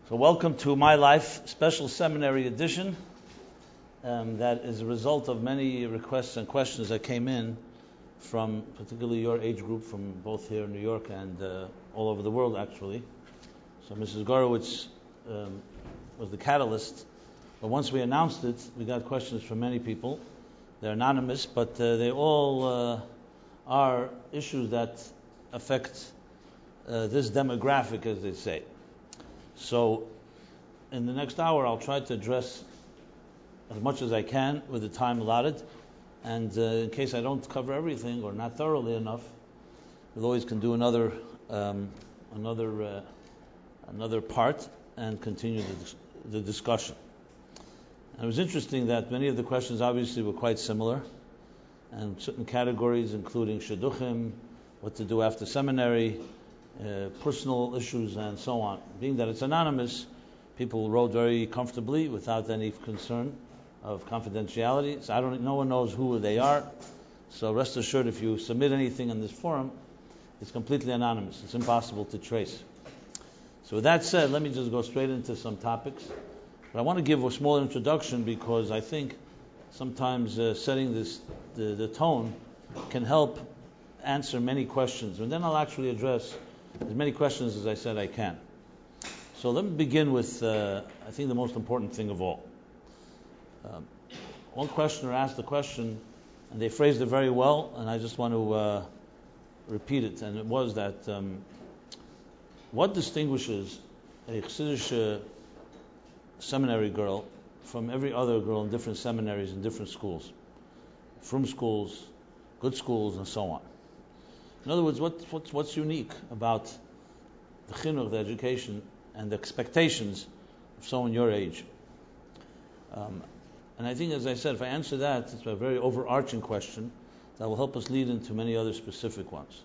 So welcome to MyLife special Seminary Edition. That is a result of many requests and questions that came in from particularly your age group from both here in New York and all over the world actually. So Mrs. Gorowitz was the catalyst. But once we announced it, we got questions from many people. They're anonymous, but they all are issues that affect this demographic, as they say. So in the next hour, I'll try to address as much as I can with the time allotted. And in case I don't cover everything or not thoroughly enough, we always can do another part and continue the discussion. And it was interesting that many of the questions obviously were quite similar, and certain categories including shidduchim, what to do after seminary, personal issues, and so on. Being that it's anonymous, people wrote very comfortably without any concern of confidentiality. So no one knows who they are. So rest assured, if you submit anything in this forum, it's completely anonymous. It's impossible to trace. So with that said, let me just go straight into some topics. But I want to give a small introduction because I think sometimes setting the tone can help answer many questions. And then I'll actually address as many questions as I said I can. So let me begin with, I think, the most important thing of all. One questioner asked the question, and they phrased it very well, and I just want to repeat it. And it was that, what distinguishes a Chassidish seminary girl from every other girl in different seminaries and different schools, frum schools, good schools, and so on? In other words, what's unique about the chinuch, the education, and the expectations of someone your age? And I think, as I said, if I answer that, it's a very overarching question that will help us lead into many other specific ones.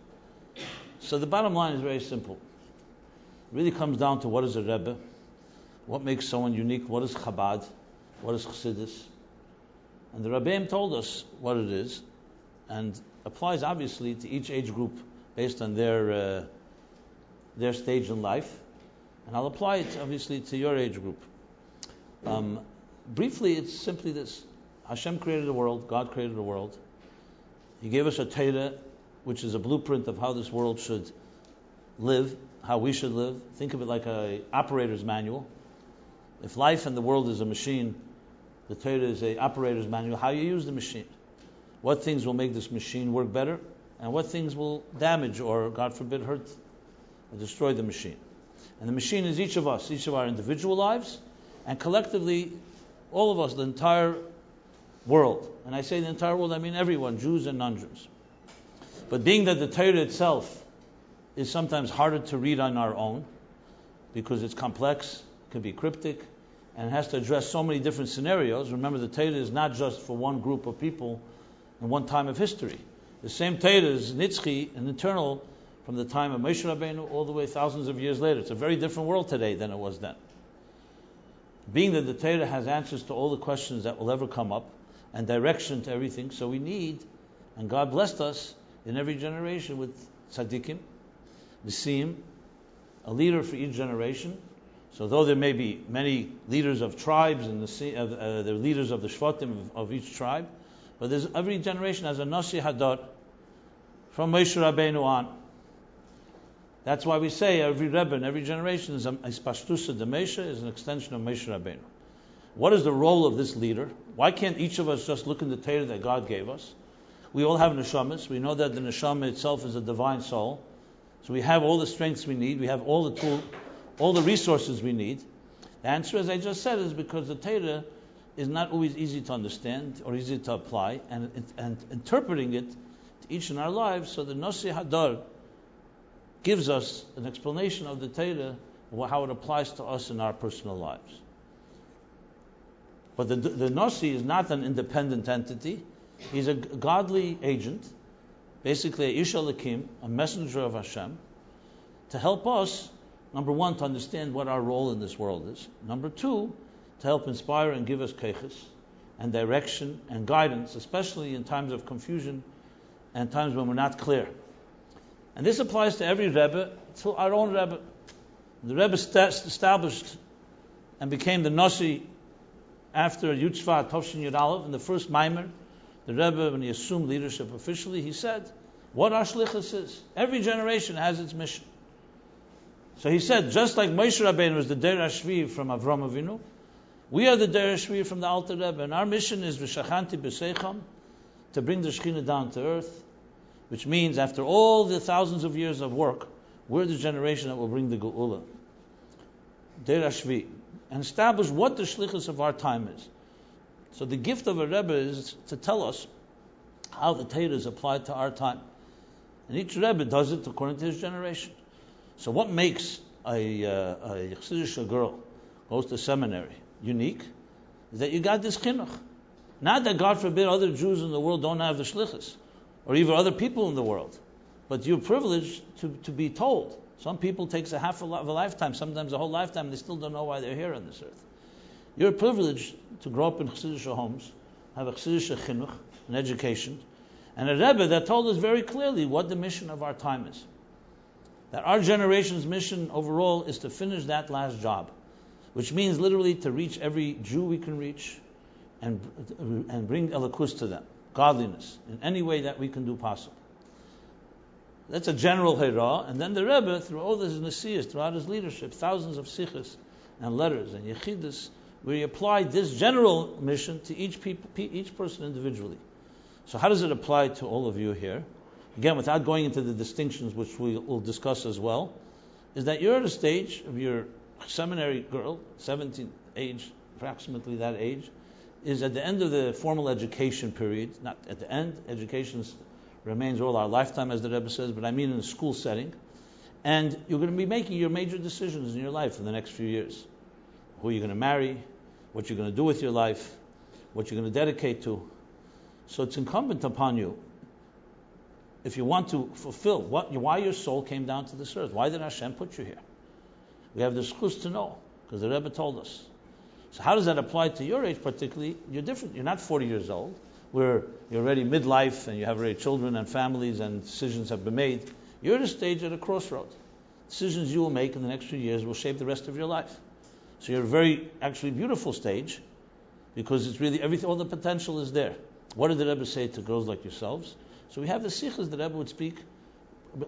So the bottom line is very simple. It really comes down to what is a Rebbe, what makes someone unique, what is Chabad, what is Chassidus. And the Rabbeim told us what it is, and applies obviously to each age group based on their stage in life, and I'll apply it obviously to your age group. Briefly, it's simply this: Hashem created the world, God created the world. He gave us a Torah, which is a blueprint of how this world should live, how we should live. Think of it like an operator's manual. If life and the world is a machine, the Torah is an operator's manual, how you use the machine. What things will make this machine work better, and what things will damage or, God forbid, hurt or destroy the machine. And the machine is each of us, each of our individual lives, and collectively, all of us, the entire world. And I say the entire world, I mean everyone, Jews and non-Jews. But being that the Torah itself is sometimes harder to read on our own, because it's complex, can be cryptic, and it has to address so many different scenarios. Remember, the Torah is not just for one group of people in one time of history. The same Torah is nitzchi and eternal from the time of Moshe Rabbeinu all the way thousands of years later. It's a very different world today than it was then. Being that the Torah has answers to all the questions that will ever come up and direction to everything, so we need, and God blessed us in every generation with tzaddikim, nisim, a leader for each generation. So though there may be many leaders of tribes and the leaders of the shvatim of each tribe, but every generation has a Nasi Hadar from Moshe Rabbeinu on. That's why we say every Rebbe in every generation is Pashtusa de Moshe, is an extension of Moshe Rabbeinu. What is the role of this leader? Why can't each of us just look in the Torah that God gave us? We all have neshamas. We know that the neshama itself is a divine soul. So we have all the strengths we need. We have all the tools, all the resources we need. The answer, as I just said, is because the Torah is not always easy to understand or easy to apply, and interpreting it to each in our lives. So the Nasi Hadar gives us an explanation of the Torah, how it applies to us in our personal lives. But the Nasi is not an independent entity. He's a godly agent, basically a Ish Elokim, a messenger of Hashem, to help us, number one, to understand what our role in this world is. Number two, to help inspire and give us keiches and direction and guidance, especially in times of confusion and times when we're not clear. And this applies to every Rebbe, to our own Rebbe. The Rebbe established and became the Nasi after Yutzvah Tovshin Yud Aleph. In the first Maimer, the Rebbe, when he assumed leadership officially, he said what our shlichus is. Every generation has its mission. So he said, just like Moshe Rabbeinu was the Der Ashvi from Avram Avinu, we are the Der Ashvi from the Alter Rebbe, and our mission is V'shachanti b'seicham, to bring the Shekhinah down to earth, which means after all the thousands of years of work, we're the generation that will bring the Geula. Der Ashvi. And establish what the shlichus of our time is. So the gift of a Rebbe is to tell us how the Torah is applied to our time. And each Rebbe does it according to his generation. So what makes a Chassidus girl goes to seminary unique is that you got this chinuch. Not that, God forbid, other Jews in the world don't have the shlichus, or even other people in the world. But you're privileged to be told. Some people takes a half of a lifetime, sometimes a whole lifetime, and they still don't know why they're here on this earth. You're privileged to grow up in Chassidus homes, have a Chassidus chinuch, an education, and a Rebbe that told us very clearly what the mission of our time is. That our generation's mission overall is to finish that last job, which means literally to reach every Jew we can reach and bring elikus to them, godliness, in any way that we can do possible. That's a general hera, and then the Rebbe, through all his nesiyas, throughout his leadership, thousands of sichos and letters and yechidus, where he applied this general mission to each person individually. So how does it apply to all of you here? Again, without going into the distinctions, which we will discuss as well, is that you're at a stage of your seminary girl, 17 age, approximately that age, is at the end of the formal education period. Not at the end, education remains all our lifetime, as the Rebbe says, but I mean in a school setting. And you're going to be making your major decisions in your life in the next few years. Who you're going to marry, what you're going to do with your life, what you're going to dedicate to. So it's incumbent upon you, if you want to fulfill why your soul came down to this earth. Why did Hashem put you here? We have the schus to know, because the Rebbe told us. So how does that apply to your age particularly? You're different. You're not 40 years old, where you're already midlife and you have already children and families and decisions have been made. You're at a stage at a crossroad. Decisions you will make in the next few years will shape the rest of your life. So you're at a very, actually, beautiful stage, because it's really everything, all the potential is there. What did the Rebbe say to girls like yourselves? So we have the sichos the Rebbe would speak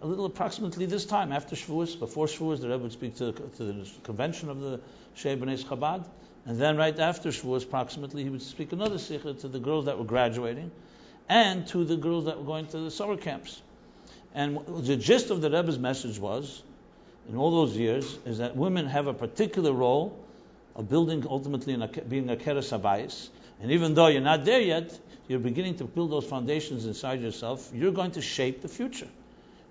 a little approximately this time, after Shavuos. Before Shavuos, the Rebbe would speak to the convention of the Shei B'nai Chabad. And then right after Shavuos, approximately, he would speak another sikha to the girls that were graduating and to the girls that were going to the summer camps. And the gist of the Rebbe's message was, in all those years, is that women have a particular role of building, ultimately, being a keres habayis. And even though you're not there yet, you're beginning to build those foundations inside yourself. You're going to shape the future.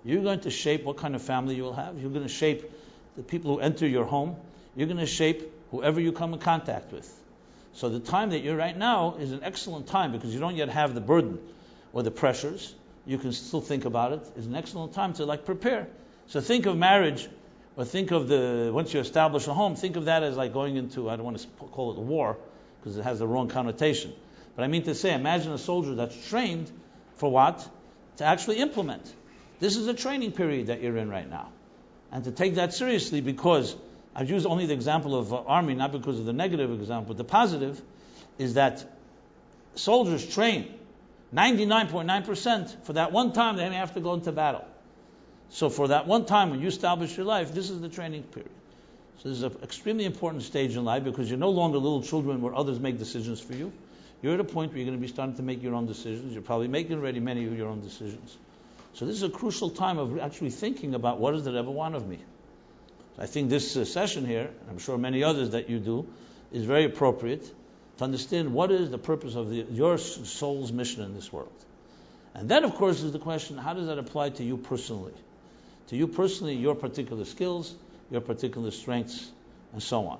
You're going to shape what kind of family you will have. You're going to shape the people who enter your home. You're going to shape whoever you come in contact with. So the time that you're right now is an excellent time, because you don't yet have the burden or the pressures. You can still think about it. It's an excellent time to prepare. So think of marriage, or think of once you establish a home, think of that as like going into, I don't want to call it a war, because it has the wrong connotation. But I mean to say, imagine a soldier that's trained for what? To actually implement. This is a training period that you're in right now. And to take that seriously, because I've used only the example of army, not because of the negative example, but the positive is that soldiers train 99.9% for that one time they may have to go into battle. So for that one time when you establish your life, this is the training period. So this is an extremely important stage in life, because you're no longer little children where others make decisions for you. You're at a point where you're going to be starting to make your own decisions. You're probably making already many of your own decisions. So this is a crucial time of actually thinking about, what does the Rebbe want of me? So I think this session here, and I'm sure many others that you do, is very appropriate to understand what is the purpose of your soul's mission in this world. And then, of course, is the question, how does that apply to you personally? To you personally, your particular skills, your particular strengths, and so on.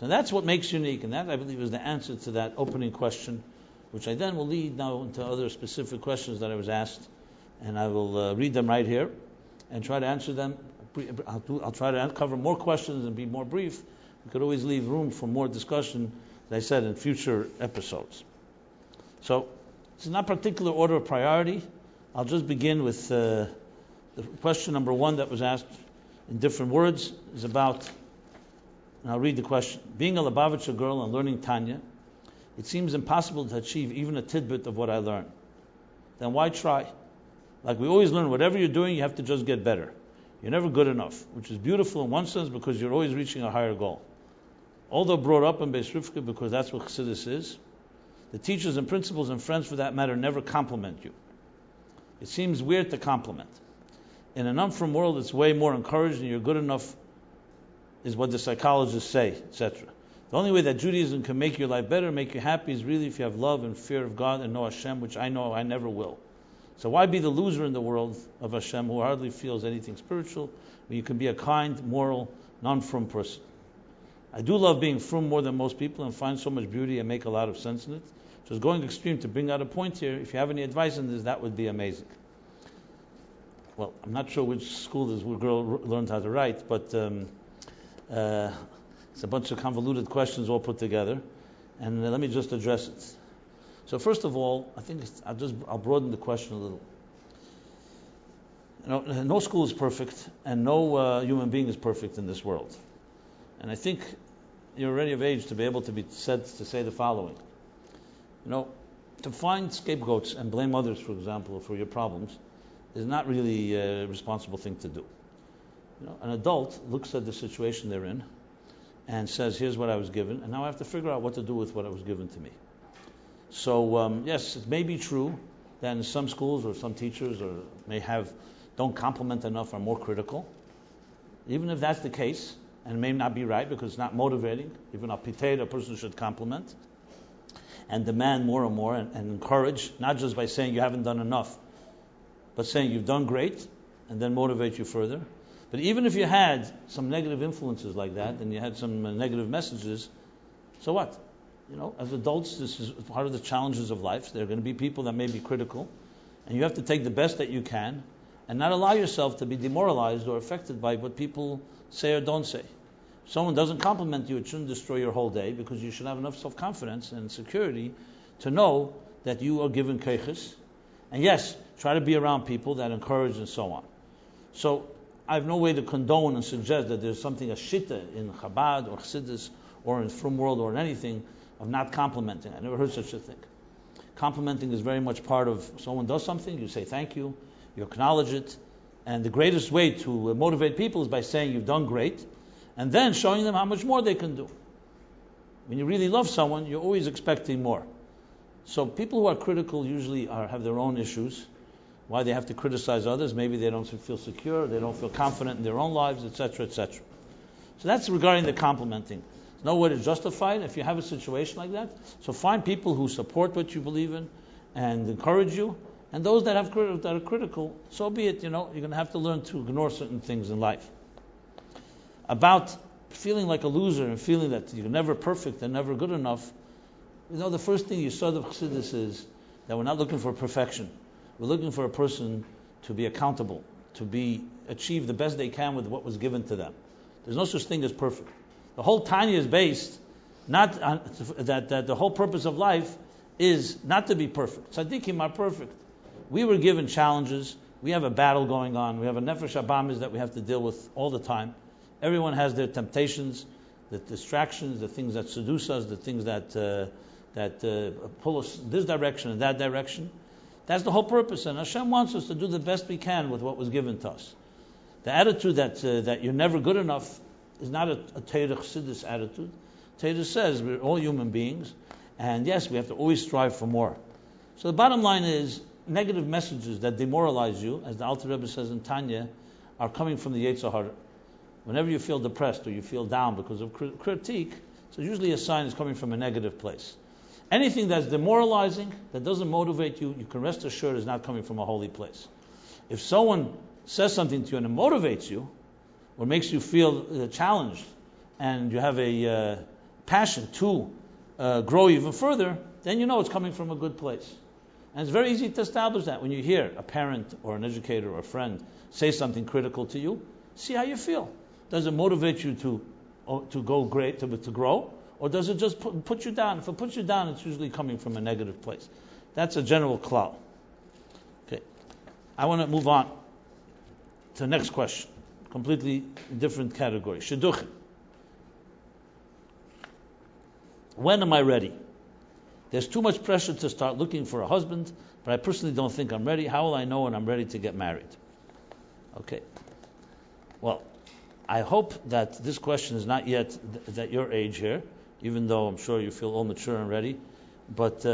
So that's what makes you unique, and that, I believe, is the answer to that opening question, which I then will lead now into other specific questions that I was asked, and I will read them right here and try to answer them. I'll try to cover more questions and be more brief. We could always leave room for more discussion, as I said, in future episodes. So it's not particular order of priority. I'll just begin with the question number one that was asked in different words, is about And I'll read the question. Being a Lubavitcher girl and learning Tanya, it seems impossible to achieve even a tidbit of what I learned. Then why try? Like we always learn, whatever you're doing, you have to just get better. You're never good enough, which is beautiful in one sense because you're always reaching a higher goal. Although brought up in Beis Rivka because that's what Chassidus is, the teachers and principals and friends for that matter never compliment you. It seems weird to compliment. In an unfrom world, it's way more encouraged and you're good enough is what the psychologists say, etc. The only way that Judaism can make your life better, make you happy, is really if you have love and fear of God and know Hashem, which I know I never will. So why be the loser in the world of Hashem who hardly feels anything spiritual, when you can be a kind, moral, non-frum person? I do love being frum more than most people and find so much beauty and make a lot of sense in it. Just going extreme to bring out a point here, if you have any advice on this, that would be amazing. Well, I'm not sure which school this girl learned how to write, but it's a bunch of convoluted questions all put together, and let me just address it. So first of all, I think I'll broaden the question a little. No school is perfect, and no human being is perfect in this world. And I think you're already of age to be able to be said to say the following. To find scapegoats and blame others, for example, for your problems, is not really a responsible thing to do. An adult looks at the situation they're in and says, here's what I was given, and now I have to figure out what to do with what was given to me. So, yes, it may be true that in some schools or some teachers don't compliment enough, are more critical. Even if that's the case, and it may not be right because it's not motivating, even a person should compliment and demand more and more and encourage, not just by saying you haven't done enough, but saying you've done great and then motivate you further. But even if you had some negative influences like that and you had some negative messages, so what? As adults, this is part of the challenges of life. There are going to be people that may be critical, and you have to take the best that you can and not allow yourself to be demoralized or affected by what people say or don't say. If someone doesn't compliment you, it shouldn't destroy your whole day, because you should have enough self-confidence and security to know that you are given keiches. And yes, try to be around people that encourage and so on. So I have no way to condone and suggest that there's something, a shitta in Chabad or Chassidus or in Frum World or in anything of not complimenting. I never heard such a thing. Complimenting is very much part of, someone does something, you say thank you, you acknowledge it, and the greatest way to motivate people is by saying you've done great, and then showing them how much more they can do. When you really love someone, you're always expecting more. So people who are critical usually have their own issues, why they have to criticize others. Maybe they don't feel secure, they don't feel confident in their own lives, etc., etc. So that's regarding the complimenting. There's no way to justify it if you have a situation like that. So find people who support what you believe in and encourage you, and those that are critical, so be it. You're going to have to learn to ignore certain things in life. About feeling like a loser and feeling that you're never perfect and never good enough, the first thing you saw of Chassidus is that we're not looking for perfection. We're looking for a person to be accountable, to achieve the best they can with what was given to them. There's no such thing as perfect. The whole Tanya is based not on that the whole purpose of life is not to be perfect. Tzaddikim are perfect. We were given challenges. We have a battle going on. We have a nefesh abamis that we have to deal with all the time. Everyone has their temptations, the distractions, the things that seduce us, the things that pull us this direction and that direction. That's the whole purpose, and Hashem wants us to do the best we can with what was given to us. The attitude that you're never good enough is not a Torah Chassidus attitude. Torah says we're all human beings, and yes, we have to always strive for more. So the bottom line is, negative messages that demoralize you, as the Alter Rebbe says in Tanya, are coming from the Yetzer Hara. Whenever you feel depressed or you feel down because of critique, so usually a sign is coming from a negative place. Anything that's demoralizing, that doesn't motivate you, you can rest assured is not coming from a holy place. If someone says something to you and it motivates you, or makes you feel challenged, and you have a passion to grow even further, then you know it's coming from a good place. And it's very easy to establish that. When you hear a parent or an educator or a friend say something critical to you, see how you feel. Does it motivate you to go great, to grow? Or does it just put you down? If it puts you down, it's usually coming from a negative place. That's a general klal. Okay, I want to move on to the next question. Completely different category. Shidduchim. When am I ready? There's too much pressure to start looking for a husband, but I personally don't think I'm ready. How will I know when I'm ready to get married? Okay. Well, I hope that this question is not yet at your age here, even though I'm sure you feel all mature and ready. But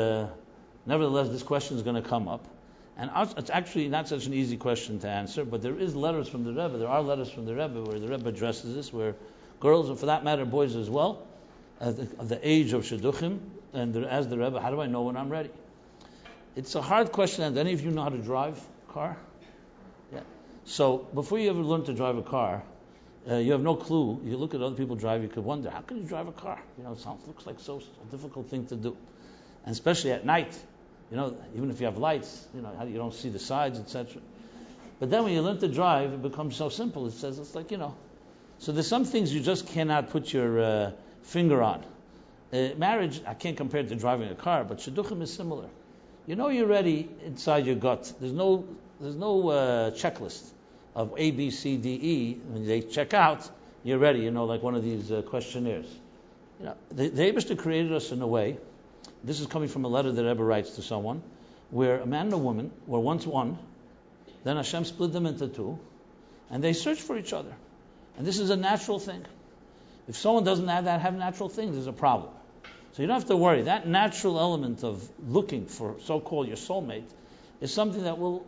nevertheless, this question is going to come up. And it's actually not such an easy question to answer, but there is letters from the Rebbe. There are letters from the Rebbe where the Rebbe addresses this, where girls, and for that matter, boys as well, at the age of shidduchim, and as the Rebbe, how do I know when I'm ready? It's a hard question, and any of you know how to drive a car? Yeah. So before you ever learn to drive a car, you have no clue. You look at other people drive, you could wonder, how can you drive a car? It looks like so a difficult thing to do. And especially at night, even if you have lights, you don't see the sides, etc. But then when you learn to drive, it becomes so simple. It's like, So there's some things you just cannot put your finger on. Marriage, I can't compare it to driving a car, but shidduchim is similar. You're ready inside your gut. There's no checklist of A, B, C, D, E. When they check out, you're ready. Like one of these questionnaires. The Eibishter created us in a way. This is coming from a letter that Rebbe writes to someone, where a man and a woman were once one. Then Hashem split them into two, and they search for each other. And this is a natural thing. If someone doesn't have natural things, there's a problem. So you don't have to worry. That natural element of looking for so-called your soulmate is something that will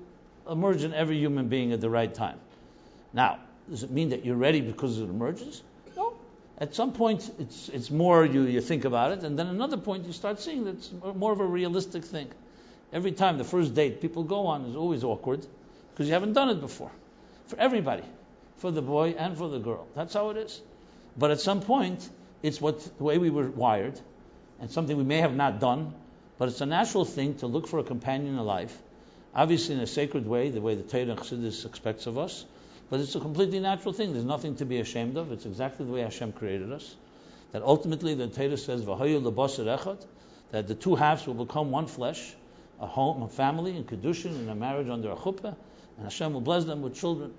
emerge in every human being at the right time. Now, does it mean that you're ready because it emerges? No. At some point, it's more you think about it, and then another point you start seeing that it's more of a realistic thing. Every time the first date people go on is always awkward because you haven't done it before. For everybody, for the boy and for the girl. That's how it is. But at some point, it's the way we were wired, and something we may have not done, but it's a natural thing to look for a companion in life, obviously in a sacred way, the way the Torah and Chassidus expects of us, but it's a completely natural thing. There's nothing to be ashamed of. It's exactly the way Hashem created us. That ultimately the Torah says, V'hayu lebasar echad, that the two halves will become one flesh, a home, a family, and kedushin, and a marriage under a chuppah, and Hashem will bless them with children.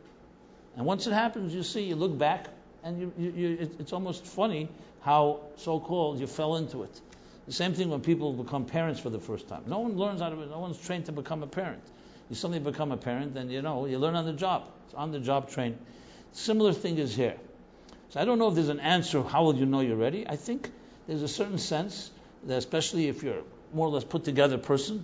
And once it happens, you look back, and it's almost funny how so-called you fell into it. The same thing when people become parents for the first time. No one learns how to. No one's trained to become a parent. You suddenly become a parent, and you learn on the job. It's on-the-job training. Similar thing is here. So I don't know if there's an answer. How will you know you're ready? I think there's a certain sense that, especially if you're more or less put together person,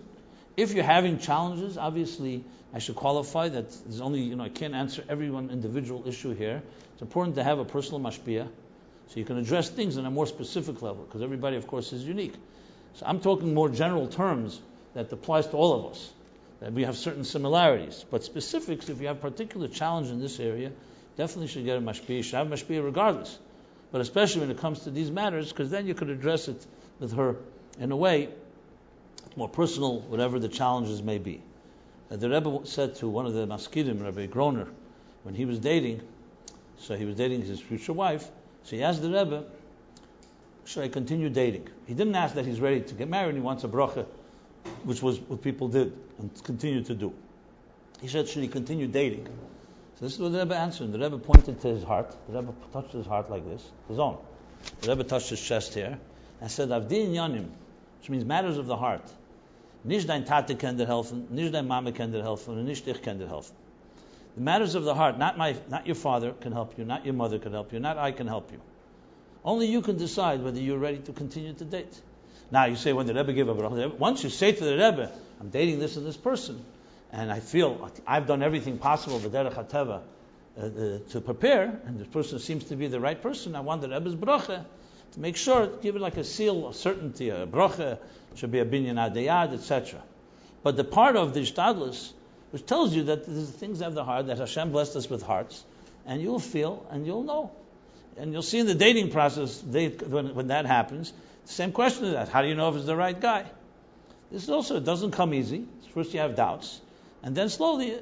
if you're having challenges, obviously I should qualify that there's only I can't answer every one individual issue here. It's important to have a personal mashpia, so you can address things on a more specific level, because everybody, of course, is unique. So I'm talking more general terms that applies to all of us, that we have certain similarities. But specifics, if you have particular challenge in this area, definitely should get a mashpia. You should have mashpia regardless. But especially when it comes to these matters, because then you could address it with her in a way more personal, whatever the challenges may be. The Rebbe said to one of the maskidim, Rabbi Groner, when he was dating, so he was dating his future wife, so he asked the Rebbe, should I continue dating? He didn't ask that he's ready to get married, he wants a bracha, which was what people did and continue to do. He said, should he continue dating? So this is what the Rebbe answered. The Rebbe pointed to his heart. The Rebbe touched his heart like this, his own. The Rebbe touched his chest here and said, Avdi Yanim, which means matters of the heart. Nicht dein Tate kann dir helfen, nicht dein Mama kann dir helfen, und nicht ich kann dir helfen. The matters of the heart, not your father can help you, not your mother can help you, not I can help you. Only you can decide whether you're ready to continue to date. Now you say, when the Rebbe gave a bracha, once you say to the Rebbe, I'm dating this and this person, and I feel I've done everything possible b'derech hateva to prepare, and this person seems to be the right person, I want the Rebbe's bracha to make sure, give it like a seal of certainty, a bracha, should be a binyan adayad, etc. But the part of the ishtadlus, which tells you that there's things of the heart, that Hashem blessed us with hearts, and you'll feel and you'll know. And you'll see in the dating process, when that happens, the same question is asked, how do you know if it's the right guy? This also doesn't come easy. First you have doubts, and then slowly,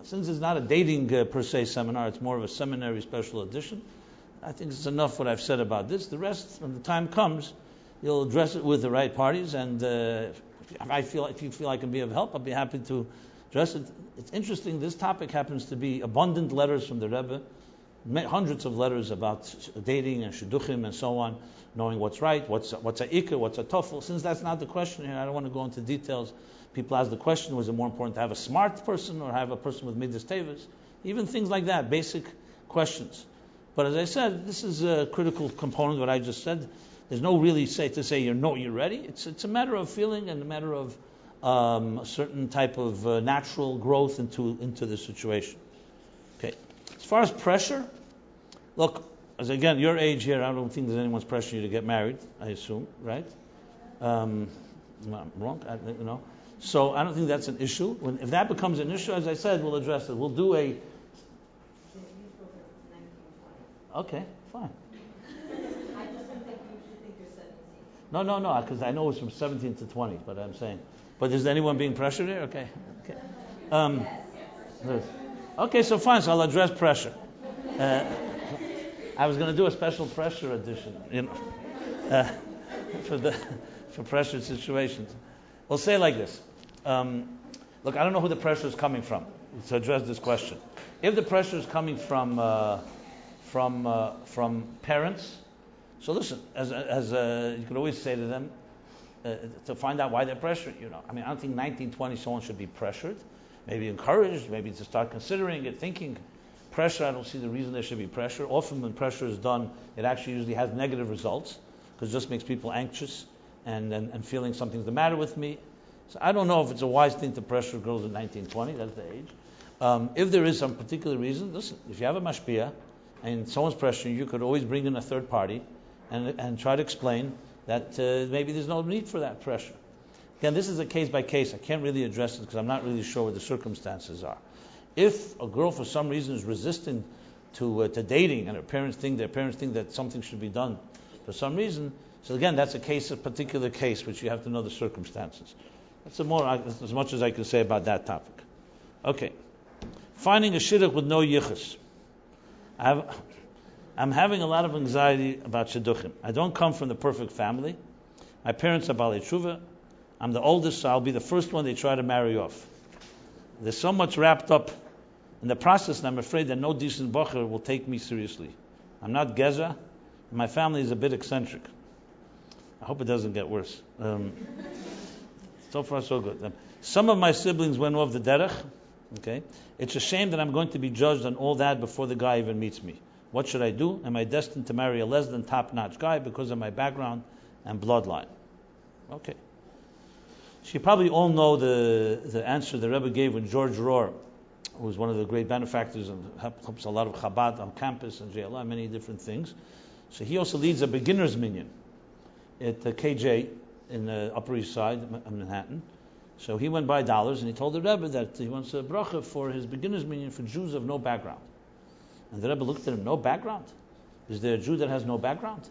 since it's not a dating per se seminar, it's more of a seminary special edition, I think it's enough what I've said about this. The rest, when the time comes, you'll address it with the right parties, and if you feel I can be of help, I'll be happy to address it. It's interesting, this topic happens to be abundant letters from the Rebbe, hundreds of letters about dating and shidduchim and so on, knowing what's right, what's a ikar, what's a tofel. Since that's not the question here, I don't want to go into details. People ask the question, was it more important to have a smart person or have a person with midas tevas? Even things like that, basic questions. But as I said, this is a critical component of what I just said. There's no really to say you're ready. It's a matter of feeling and a matter of a certain type of natural growth into the situation. Okay. As far as pressure, look, as again, your age here, I don't think there's anyone's pressuring you to get married, I assume, right? I'm wrong, So I don't think that's an issue. If that becomes an issue, as I said, we'll address it. We'll do a... Okay, fine. I just don't think you should think you're 17. No, because I know it's from 17 to 20, but I'm saying. But is anyone being pressured here? Okay. Okay, so fine, so I'll address pressure. I was going to do a special pressure edition, for pressured situations. We'll say it like this. Look, I don't know who the pressure is coming from to address this question. If the pressure is coming from parents, so listen, as you could always say to them, to find out why they're pressured. I mean, I don't think 19, 20 someone should be pressured. Maybe encouraged, maybe to start considering it, thinking. Pressure, I don't see the reason there should be pressure. Often when pressure is done, it actually usually has negative results because it just makes people anxious and feeling something's the matter with me. So I don't know if it's a wise thing to pressure girls at 19, 20, that's the age. If there is some particular reason, listen, if you have a mashpia and someone's pressuring you, could always bring in a third party and try to explain that maybe there's no need for that pressure. Again, this is a case by case. I can't really address it because I'm not really sure what the circumstances are. If a girl for some reason is resistant to dating and her parents think that something should be done for some reason, so again, that's a particular case, which you have to know the circumstances. That's as much as I can say about that topic. Okay. Finding a shidduch with no yichus. I'm having a lot of anxiety about shidduchim. I don't come from the perfect family. My parents are balei tshuva. I'm the oldest, so I'll be the first one they try to marry off. There's so much wrapped up in the process, and I'm afraid that no decent bacher will take me seriously. I'm not geza, and my family is a bit eccentric. I hope it doesn't get worse. So far, so good. Some of my siblings went off the derech. Okay, it's a shame that I'm going to be judged on all that before the guy even meets me. What should I do? Am I destined to marry a less than top-notch guy because of my background and bloodline? Okay. So you probably all know the answer the Rabbi gave when George Rohr, who was one of the great benefactors and helps a lot of Chabad on campus and JLI, many different things. So he also leads a beginner's minyan at the KJ in the Upper East Side of Manhattan. So he went by dollars and he told the Rebbe that he wants a bracha for his beginner's minyan for Jews of no background. And the Rebbe looked at him, no background? Is there a Jew that has no background?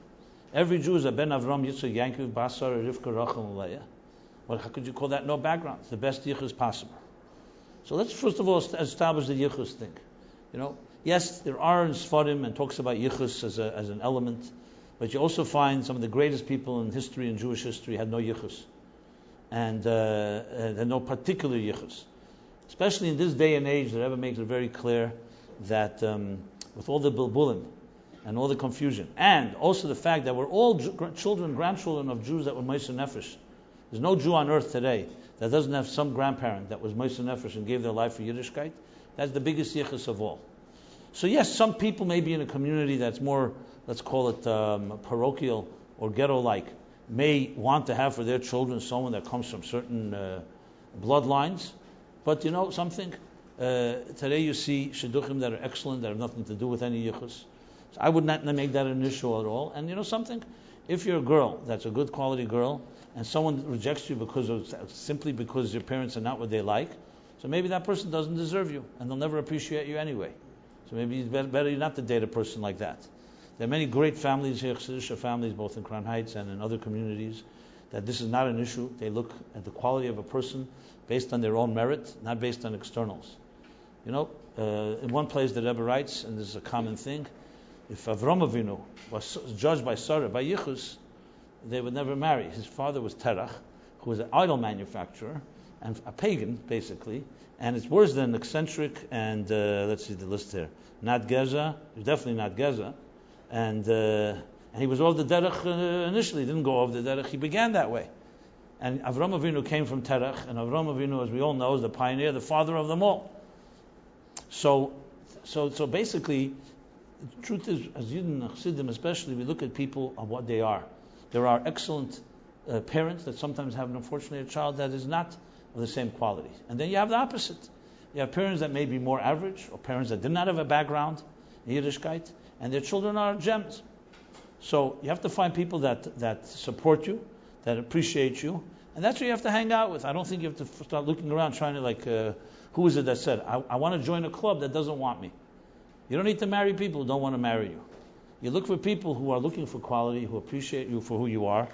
Every Jew is a Ben Avram, Yitzchak, Yankov, Basar, Rivka, Rachel, and Leah. Well, how could you call that no background? It's the best yichus possible. So let's first of all establish the yichus thing. Yes, there are in Sfarim and talks about yichus as an element, but you also find some of the greatest people in history, in Jewish history, had no yichus. And had no particular yichus. Especially in this day and age, the Rebbe makes it very clear that with all the bilbulim and all the confusion, and also the fact that we're all grandchildren of Jews that were Moshe Nefesh. There's no Jew on earth today that doesn't have some grandparent that was Moshe Nefesh and gave their life for Yiddishkeit. That's the biggest yichus of all. So yes, some people may be in a community that's more, let's call it parochial or ghetto-like, may want to have for their children someone that comes from certain bloodlines. But something? Today you see shidduchim that are excellent, that have nothing to do with any yichus. So I would not make that an issue at all. And something? If you're a girl that's a good quality girl, and someone rejects you simply because your parents are not what they like, so maybe that person doesn't deserve you, and they'll never appreciate you anyway. So maybe it's better not to date a person like that. There are many great families here, Chassidus families, both in Crown Heights and in other communities, that this is not an issue. They look at the quality of a person based on their own merit, not based on externals. In one place the Rebbe writes, and this is a common thing, if Avram Avinu was judged by Sarah, by Yichus, they would never marry. His father was Terach, who was an idol manufacturer, and a pagan, basically. And it's worse than eccentric and, let's see the list here, not Geza, he was definitely not Geza. And he was over the derech initially, didn't go over the derech, he began that way. And Avram Avinu came from Terech, and Avram Avinu, as we all know, is the pioneer, the father of them all. So basically, the truth is, as Yidden and Chassidim especially, we look at people of what they are. There are excellent parents that sometimes have, unfortunately, a child that is not of the same quality. And then you have the opposite. You have parents that may be more average, or parents that did not have a background in Yiddishkeit, and their children are gems. So you have to find people that support you, that appreciate you, and that's what you have to hang out with. I don't think you have to start looking around trying to who is it that said, I want to join a club that doesn't want me. You don't need to marry people who don't want to marry you. You look for people who are looking for quality, who appreciate you for who you are,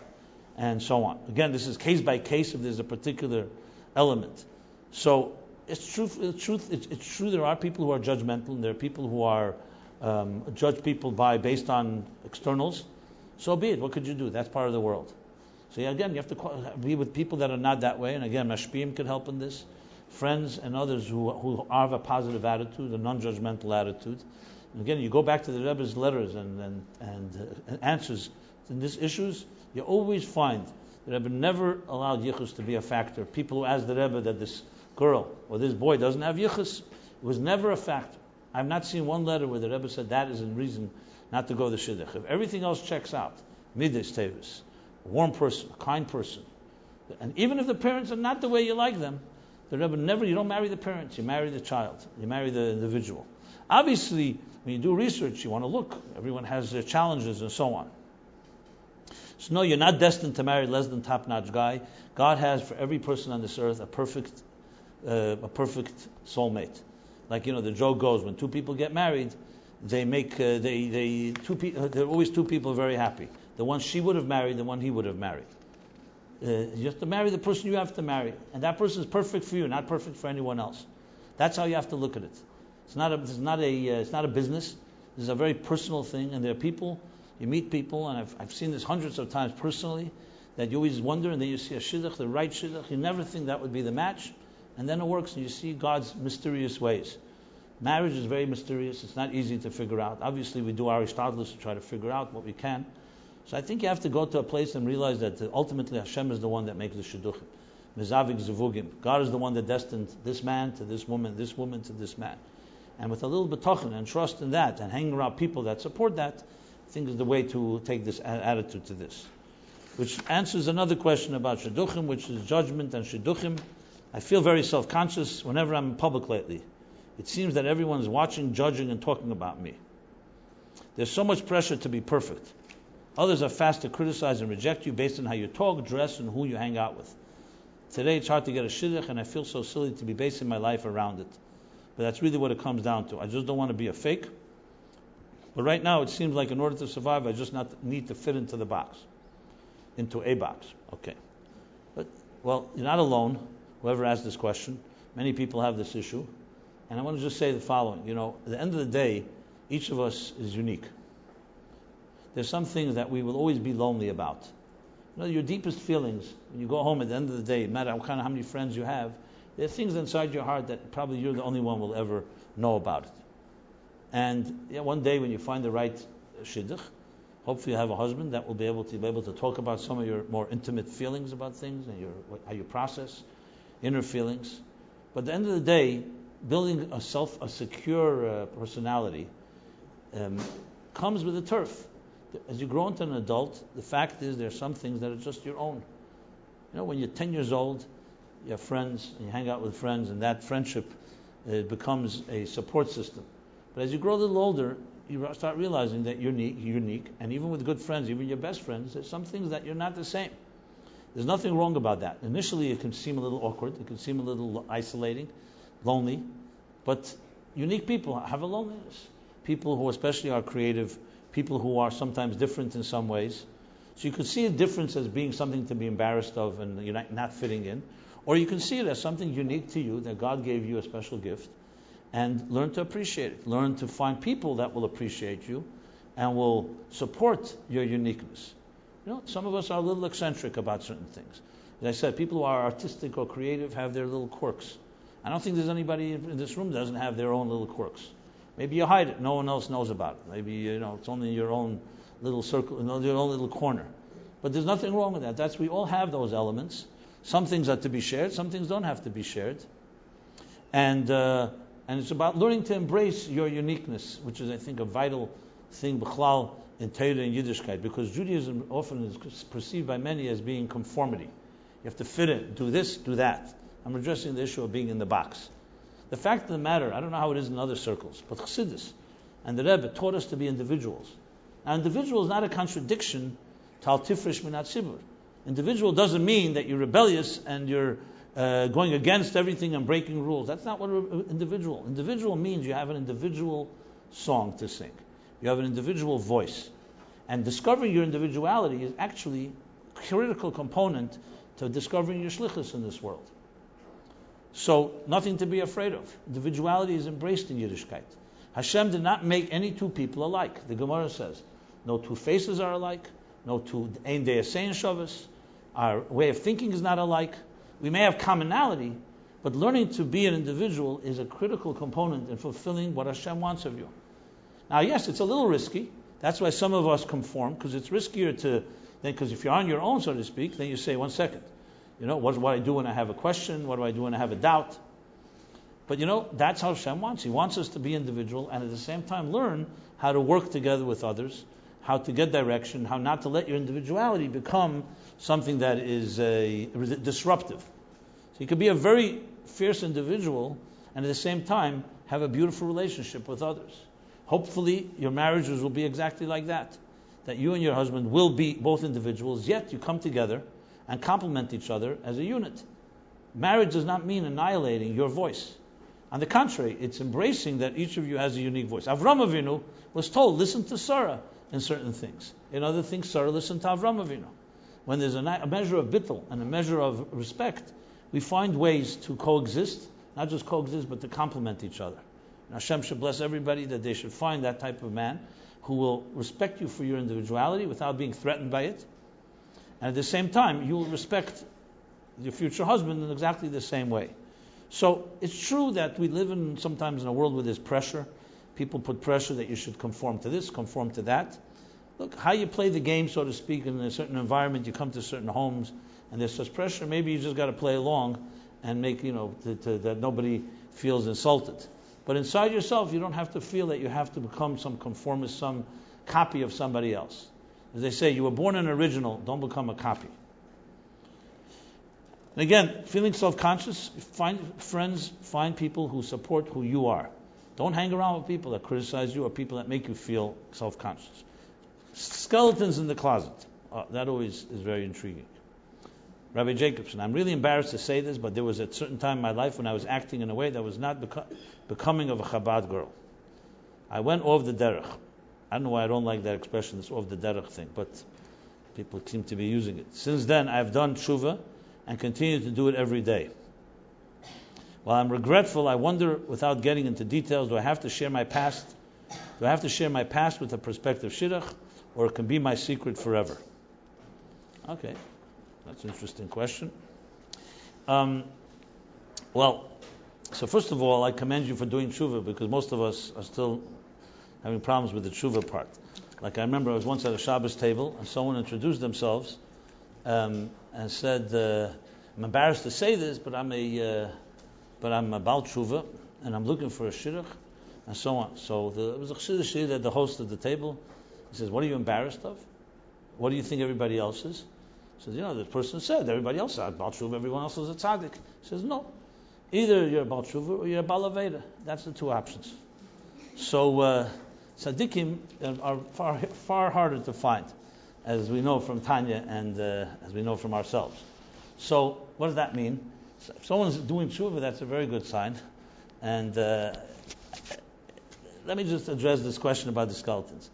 and so on. Again, this is case by case if there's a particular element. So it's true. It's true. There are people who are judgmental, and there are people who are judge people based on externals. So be it. What could you do? That's part of the world. So again, you have to be with people that are not that way. And again, mashpiyim could help in this. Friends and others who have a positive attitude, a non-judgmental attitude. And again, you go back to the Rebbe's letters and answers in these issues, you always find the Rebbe never allowed yichus to be a factor. People who ask the Rebbe that this girl or this boy doesn't have yichus, it was never a factor. I've not seen one letter where the Rebbe said that is a reason not to go to shidduch. If everything else checks out, midas tevis, a warm person, a kind person, and even if the parents are not the way you like them, the Rebbe never, you don't marry the parents, you marry the child, you marry the individual. Obviously, when you do research, you want to look. Everyone has their challenges and so on. So no, you're not destined to marry less than top-notch guy. God has for every person on this earth a perfect soulmate. Like the joke goes, when two people get married, they make there are always two people very happy. The one she would have married, the one he would have married. You have to marry the person you have to marry, and that person is perfect for you, not perfect for anyone else. That's how you have to look at it. It's not a business. This is a very personal thing, and there are people. You meet people, and I've seen this hundreds of times personally, that you always wonder, and then you see a shidduch, the right shidduch. You never think that would be the match, and then it works, and you see God's mysterious ways. Marriage is very mysterious. It's not easy to figure out. Obviously, we do our ishtadlus to try to figure out what we can. So I think you have to go to a place and realize that ultimately Hashem is the one that makes the shidduchim. Mezavik zevugim. God is the one that destined this man to this woman to this man. And with a little bitachon and trust in that, and hanging around people that support that, I think is the way to take this attitude to this. Which answers another question about shidduchim, which is judgment and shidduchim. I feel very self-conscious whenever I'm in public lately. It seems that everyone is watching, judging, and talking about me. There's so much pressure to be perfect. Others are fast to criticize and reject you based on how you talk, dress, and who you hang out with. Today it's hard to get a shidduch, and I feel so silly to be basing my life around it. But that's really what it comes down to. I just don't want to be a fake. But right now it seems like in order to survive, I just need to fit into a box. Okay. But, well, you're not alone, whoever asked this question. Many people have this issue. And I want to just say the following. At the end of the day, each of us is unique. There's some things that we will always be lonely about. Your deepest feelings, when you go home at the end of the day, no matter how many friends you have, there are things inside your heart that probably you're the only one will ever know about it. And one day when you find the right shidduch, hopefully you have a husband that will be able to talk about some of your more intimate feelings about things and how you process inner feelings. But at the end of the day, building a secure personality comes with a turf. As you grow into an adult, the fact is there are some things that are just your own. When you're 10 years old, you have friends, and you hang out with friends, and that friendship becomes a support system. But as you grow a little older, you start realizing that you're unique, and even with good friends, even your best friends, there's some things that you're not the same. There's nothing wrong about that. Initially, it can seem a little awkward, it can seem a little isolating, lonely, but unique people have a loneliness. People who especially are creative, people who are sometimes different in some ways. So you could see a difference as being something to be embarrassed of and you're not fitting in. Or you can see it as something unique to you, that God gave you a special gift, and learn to appreciate it. Learn to find people that will appreciate you and will support your uniqueness. Some of us are a little eccentric about certain things. As I said, people who are artistic or creative have their little quirks. I don't think there's anybody in this room that doesn't have their own little quirks. Maybe you hide it, no one else knows about it. Maybe it's only in your own little circle, your own little corner. But there's nothing wrong with that. We all have those elements. Some things are to be shared, some things don't have to be shared. And it's about learning to embrace your uniqueness, which is, I think, a vital thing, b'chlal, in Torah and Yiddishkeit, because Judaism often is perceived by many as being conformity. You have to fit in, do this, do that. I'm addressing the issue of being in the box. The fact of the matter, I don't know how it is in other circles, but Chassidus and the Rebbe taught us to be individuals. Now, individual is not a contradiction to al tifresh minat tzibur. Individual doesn't mean that you're rebellious and you're going against everything and breaking rules. That's not what individual. Individual means you have an individual song to sing. You have an individual voice. And discovering your individuality is actually a critical component to discovering your shlichus in this world. So, nothing to be afraid of. Individuality is embraced in Yiddishkeit. Hashem did not make any two people alike. The Gemara says, no two faces are alike, no two ein deyasein shavas. Our way of thinking is not alike. We may have commonality, but learning to be an individual is a critical component in fulfilling what Hashem wants of you. Now, yes, it's a little risky. That's why some of us conform, because it's riskier because if you're on your own, so to speak, then you say, 1 second, what do I do when I have a question? What do I do when I have a doubt? But that's how Hashem wants. He wants us to be individual and at the same time learn how to work together with others, how to get direction, how not to let your individuality become something that is disruptive. So you could be a very fierce individual and at the same time have a beautiful relationship with others. Hopefully your marriages will be exactly like that you and your husband will be both individuals, yet you come together and complement each other as a unit. Marriage does not mean annihilating your voice. On the contrary, it's embracing that each of you has a unique voice. Avram Avinu was told, listen to Sarah in certain things. In other things, Sarah listened to Avram Avinu. When there's a measure of bittul and a measure of respect, we find ways to coexist, not just coexist, but to complement each other. And Hashem should bless everybody that they should find that type of man who will respect you for your individuality without being threatened by it. And at the same time, you will respect your future husband in exactly the same way. So it's true that we live sometimes in a world where there's pressure. People put pressure that you should conform to this, conform to that. Look, how you play the game, so to speak, in a certain environment, you come to certain homes, and there's such pressure, maybe you just got to play along and make, that nobody feels insulted. But inside yourself, you don't have to feel that you have to become some conformist, some copy of somebody else. As they say, you were born an original, don't become a copy. And again, feeling self-conscious, find friends, find people who support who you are. Don't hang around with people that criticize you or people that make you feel self-conscious. Skeletons in the closet. That always is very intriguing. Rabbi Jacobson, I'm really embarrassed to say this, but there was a certain time in my life when I was acting in a way that was not becoming of a Chabad girl. I went off the derech. I don't know why I don't like that expression, this off the derech thing, but people seem to be using it. Since then, I've done tshuva and continue to do it every day. While I'm regretful, I wonder, without getting into details, do I have to share my past? Do I have to share my past with a prospective shidduch, or it can be my secret forever? Okay, that's an interesting question. Well, so first of all, I commend you for doing tshuva, because most of us are still having problems with the tshuva part. Like I remember I was once at a Shabbos table, and someone introduced themselves and said, I'm embarrassed to say this, but I'm a Baal Tshuva, and I'm looking for a shidduch, and so on. So there was a Chassidus that the host of the table, he says, what are you embarrassed of? What do you think everybody else is? He says, the person said, everybody else is a Baal Tshuva, everyone else is a tzaddik. He says, no. Either you're a Baal Tshuva or you're a Baal Aveda. That's the two options. So tzaddikim are far harder to find, as we know from Tanya and as we know from ourselves. So what does that mean? So if someone's doing tshuva, that's a very good sign. And let me just address this question about the skeletons.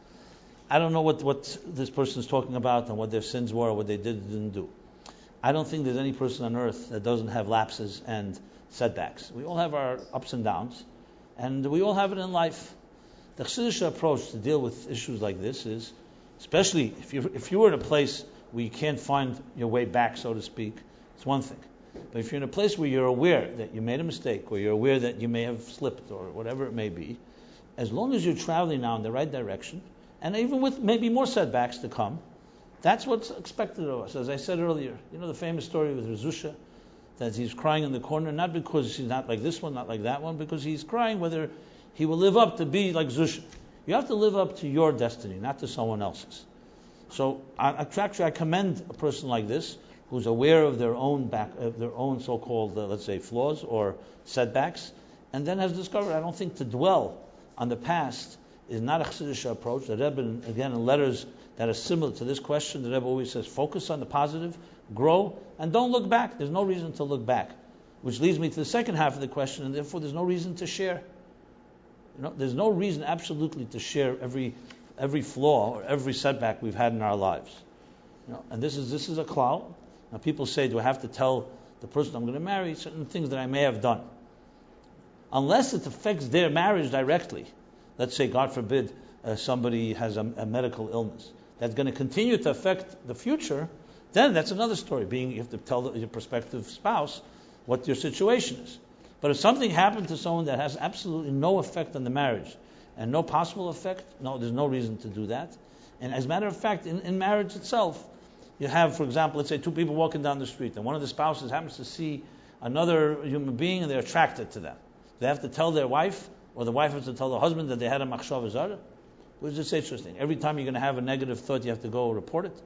I don't know what this person is talking about and what their sins were or what they did or didn't do. I don't think there's any person on earth that doesn't have lapses and setbacks. We all have our ups and downs, and we all have it in life. The Chassidus approach to deal with issues like this is, especially if you were in a place where you can't find your way back, so to speak, It's one thing. But if you're in a place where you're aware that you made a mistake, or you're aware that you may have slipped, or whatever it may be, as long as you're traveling now in the right direction, and even with maybe more setbacks to come, that's what's expected of us. As I said earlier, the famous story with Rezusha, that he's crying in the corner, not because he's not like this one, not like that one, because he's crying whether he will live up to be like Zusha. You have to live up to your destiny, not to someone else's. So I commend a person like this, who's aware of their own so-called, let's say, flaws or setbacks, and then has discovered, I don't think to dwell on the past is not a Chassidish approach. The Rebbe, again, in letters that are similar to this question, the Rebbe always says, focus on the positive, grow, and don't look back. There's no reason to look back. Which leads me to the second half of the question, and therefore there's no reason to share. There's no reason absolutely to share every flaw or every setback we've had in our lives. And this is a cloud. Now people say, do I have to tell the person I'm going to marry certain things that I may have done? Unless it affects their marriage directly. Let's say, God forbid, somebody has a medical illness that's going to continue to affect the future, then that's another story. You have to tell your prospective spouse what your situation is. But if something happened to someone that has absolutely no effect on the marriage and no possible effect, no, there's no reason to do that. And as a matter of fact, in marriage itself, you have, for example, let's say two people walking down the street, and one of the spouses happens to see another human being and they're attracted to them. They have to tell their wife, or the wife has to tell the husband that they had a machshava zara. What does it say? Interesting. Every time you're going to have a negative thought, you have to go report it.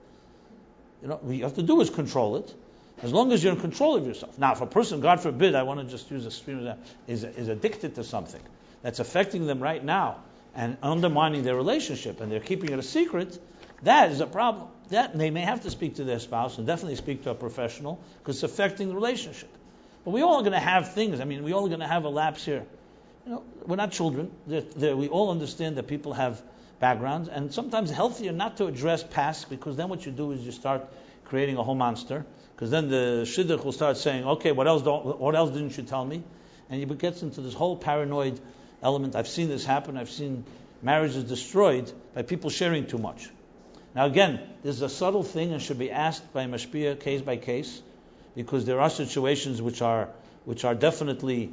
What you have to do is control it, as long as you're in control of yourself. Now, if a person, God forbid, I want to just use a stream of that, is addicted to something that's affecting them right now and undermining their relationship, and they're keeping it a secret, that is a problem. That they may have to speak to their spouse and definitely speak to a professional, because it's affecting the relationship. But we all are going to have things. We all are going to have a lapse here. We're not children. We all understand that people have backgrounds, and sometimes healthier not to address past, because then what you do is you start creating a whole monster. Because then the shidduch will start saying, okay, what else didn't you tell me? And it gets into this whole paranoid element. I've seen this happen. I've seen marriages destroyed by people sharing too much. Now again, this is a subtle thing and should be asked by mashpia case by case, because there are situations which are definitely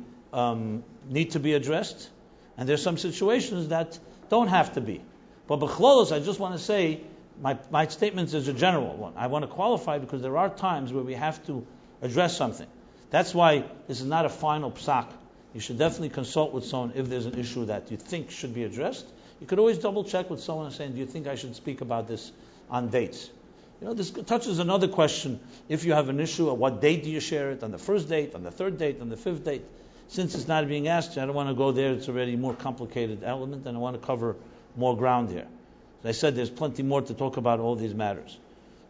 need to be addressed, and there's some situations that don't have to be. But b'chlolos, I just want to say, my statement is a general one. I want to qualify because there are times where we have to address something. That's why this is not a final psak. You should definitely consult with someone if there's an issue that you think should be addressed. You could always double check with someone and say, do you think I should speak about this on dates? This touches another question. If you have an issue, at what date do you share it? On the first date, on the third date, on the fifth date? Since it's not being asked, I don't want to go there. It's already a more complicated element, and I want to cover more ground here. As I said, there's plenty more to talk about all these matters.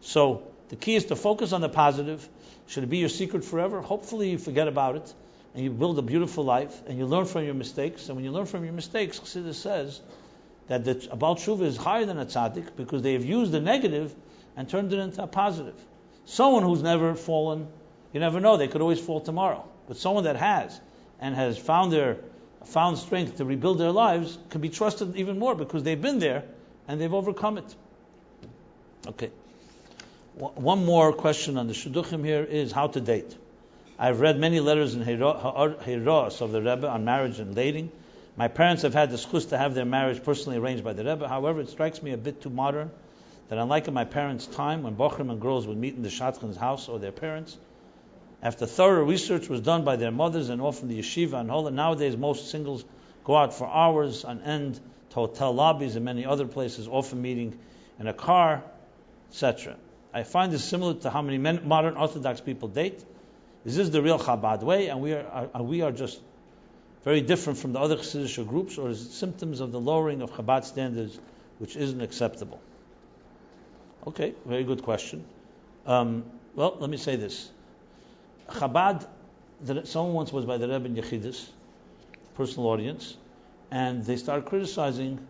So the key is to focus on the positive. Should it be your secret forever? Hopefully you forget about it, and you build a beautiful life, and you learn from your mistakes. And when you learn from your mistakes, Chassidus says that the Baal Tshuva is higher than a tzaddik, because they have used the negative and turned it into a positive. Someone who's never fallen, you never know, they could always fall tomorrow. But someone that has, and has found strength to rebuild their lives, can be trusted even more, because they've been there and they've overcome it. Okay. One more question on the shidduchim here is how to date. I've read many letters in Hiros of the Rebbe on marriage and dating. My parents have had the schus to have their marriage personally arranged by the Rebbe. However, it strikes me a bit too modern, that unlike in my parents' time, when bochrim and girls would meet in the shadchan's house or their parents, after thorough research was done by their mothers and often the yeshiva and hola, nowadays most singles go out for hours on end to hotel lobbies and many other places, often meeting in a car, etc. I find this similar to how many modern Orthodox people date. Is this the real Chabad way, and we are just very different from the other Chassidish groups, or is it symptoms of the lowering of Chabad standards, which isn't acceptable? Okay, very good question. Well, let me say this. Chabad, someone once was by the Rebbe in Yechidus, personal audience, and they started criticizing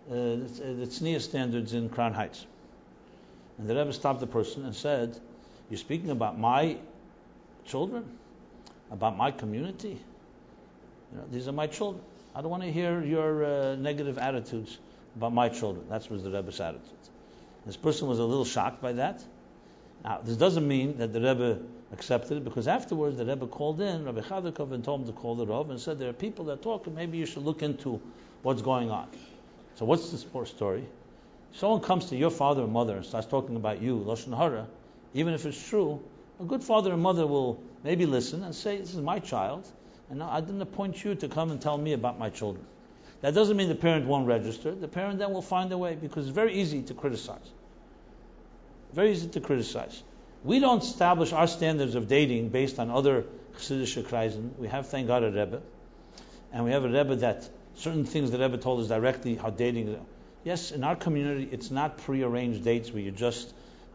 the tznius standards in Crown Heights. And the Rebbe stopped the person and said, you're speaking about my children? About my community? These are my children. I don't want to hear your negative attitudes about my children. That was the Rebbe's attitude. This person was a little shocked by that. Now, this doesn't mean that the Rebbe accepted it, because afterwards the Rebbe called in Rabbi Chadakov and told him to call the Rav and said, there are people that talk and maybe you should look into what's going on. So what's the story? Someone comes to your father or mother and starts talking about you, Lashon Hara, even if it's true, a good father and mother will maybe listen and say, this is my child, and I didn't appoint you to come and tell me about my children. That doesn't mean the parent won't register. The parent then will find a way, because it's very easy to criticize. Very easy to criticize. We don't establish our standards of dating based on other Chassidus Kreisen. We have, thank God, a Rebbe. And we have a Rebbe that certain things the Rebbe told us directly how dating is. Yes, in our community, it's not prearranged dates where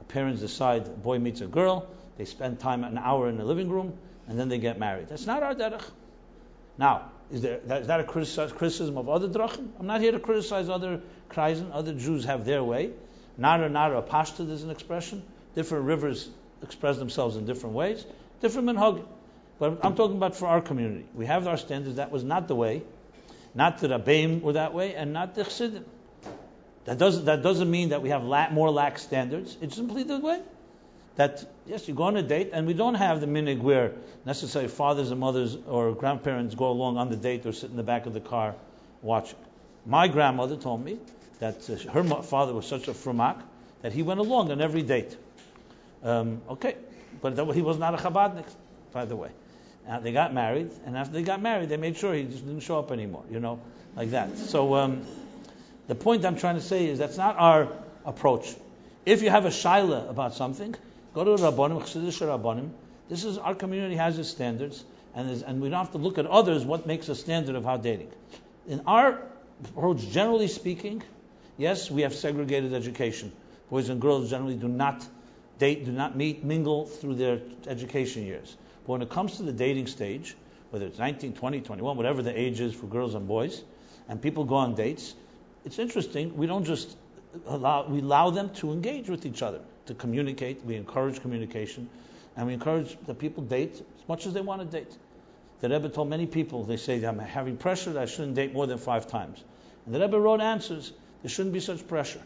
parents decide a boy meets a girl, they spend time an hour in the living room, and then they get married. That's not our derech. Now, is that a criticism of other drachim? I'm not here to criticize other kreisen. Other Jews have their way. Nara, Pashta is an expression. Different rivers express themselves in different ways. Different minhag. But I'm talking about for our community. We have our standards. That was not the way. Not the Rabbeim were that way, and not the Chassidim. That doesn't mean that we have more lax standards. It's simply the way that, yes, you go on a date, and we don't have the minhag where necessarily fathers and mothers or grandparents go along on the date or sit in the back of the car watching. My grandmother told me that her father was such a frumak that he went along on every date. Okay, but he was not a Chabadnik, by the way. They got married, and after they got married, they made sure he just didn't show up anymore, like that. So the point I'm trying to say is that's not our approach. If you have a shaila about something, go to Rabbanim, Chassidus Rabbanim. This is, our community has its standards, and we don't have to look at others what makes a standard of how dating. In our approach, generally speaking, yes, we have segregated education. Boys and girls generally do not date, do not mingle through their education years. But when it comes to the dating stage, whether it's 19, 20, 21, whatever the age is for girls and boys, and people go on dates, it's interesting, we don't just allow them to engage with each other, to communicate. We encourage communication, and we encourage that people date as much as they want to date. The Rebbe told many people, they say, I'm having pressure that I shouldn't date more than 5 times. And the Rebbe wrote answers, there shouldn't be such pressure.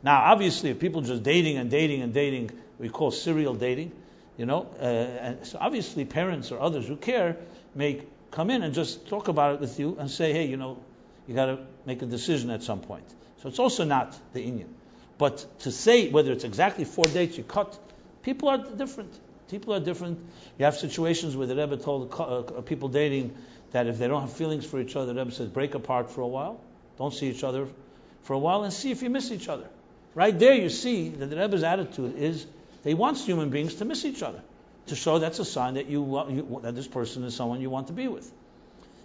Now, obviously, if people just dating, we call serial dating, and so obviously parents or others who care may come in and just talk about it with you and say, hey, you got to make a decision at some point. So it's also not the Inyan. But to say whether it's exactly 4 dates you cut, people are different. You have situations where the Rebbe told people dating that if they don't have feelings for each other, the Rebbe says break apart for a while, don't see each other for a while, and see if you miss each other. Right there you see that the Rebbe's attitude is that he wants human beings to miss each other, to show that's a sign that that this person is someone you want to be with.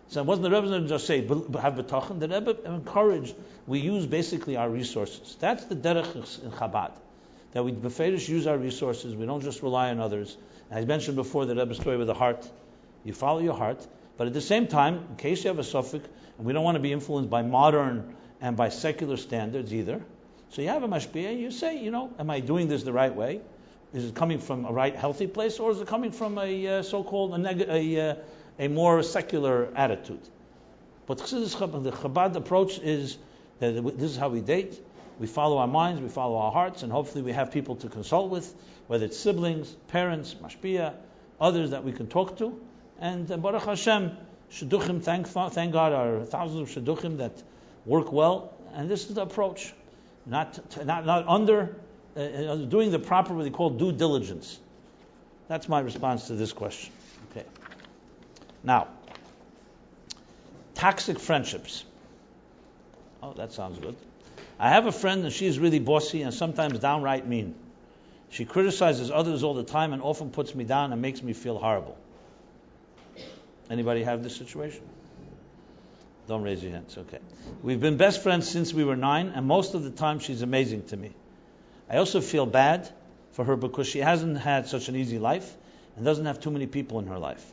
So it wasn't the Rebbe that just say have betachin. The Rebbe encouraged. We use basically our resources. That's the derech in Chabad, that we beferish use our resources. We don't just rely on others. And I mentioned before the Rebbe's story with the heart. You follow your heart, but at the same time, in case you have a suffix, and we don't want to be influenced by modern and by secular standards either. So you have a mashpia. You say, am I doing this the right way? Is it coming from a right, healthy place, or is it coming from a so-called a more secular attitude? But the Chabad approach is that this is how we date. We follow our minds, we follow our hearts, and hopefully we have people to consult with, whether it's siblings, parents, mashpia, others that we can talk to. And Baruch Hashem, shidduchim, thank God, are thousands of shidduchim that work well. And this is the approach, not under doing the proper, what they call due diligence. That's my response to this question. Okay. Now, toxic friendships. Oh, that sounds good. I have a friend and she is really bossy and sometimes downright mean. She criticizes others all the time and often puts me down and makes me feel horrible. Anybody have this situation? Don't raise your hands. Okay. We've been best friends since we were 9 and most of the time she's amazing to me. I also feel bad for her because she hasn't had such an easy life and doesn't have too many people in her life.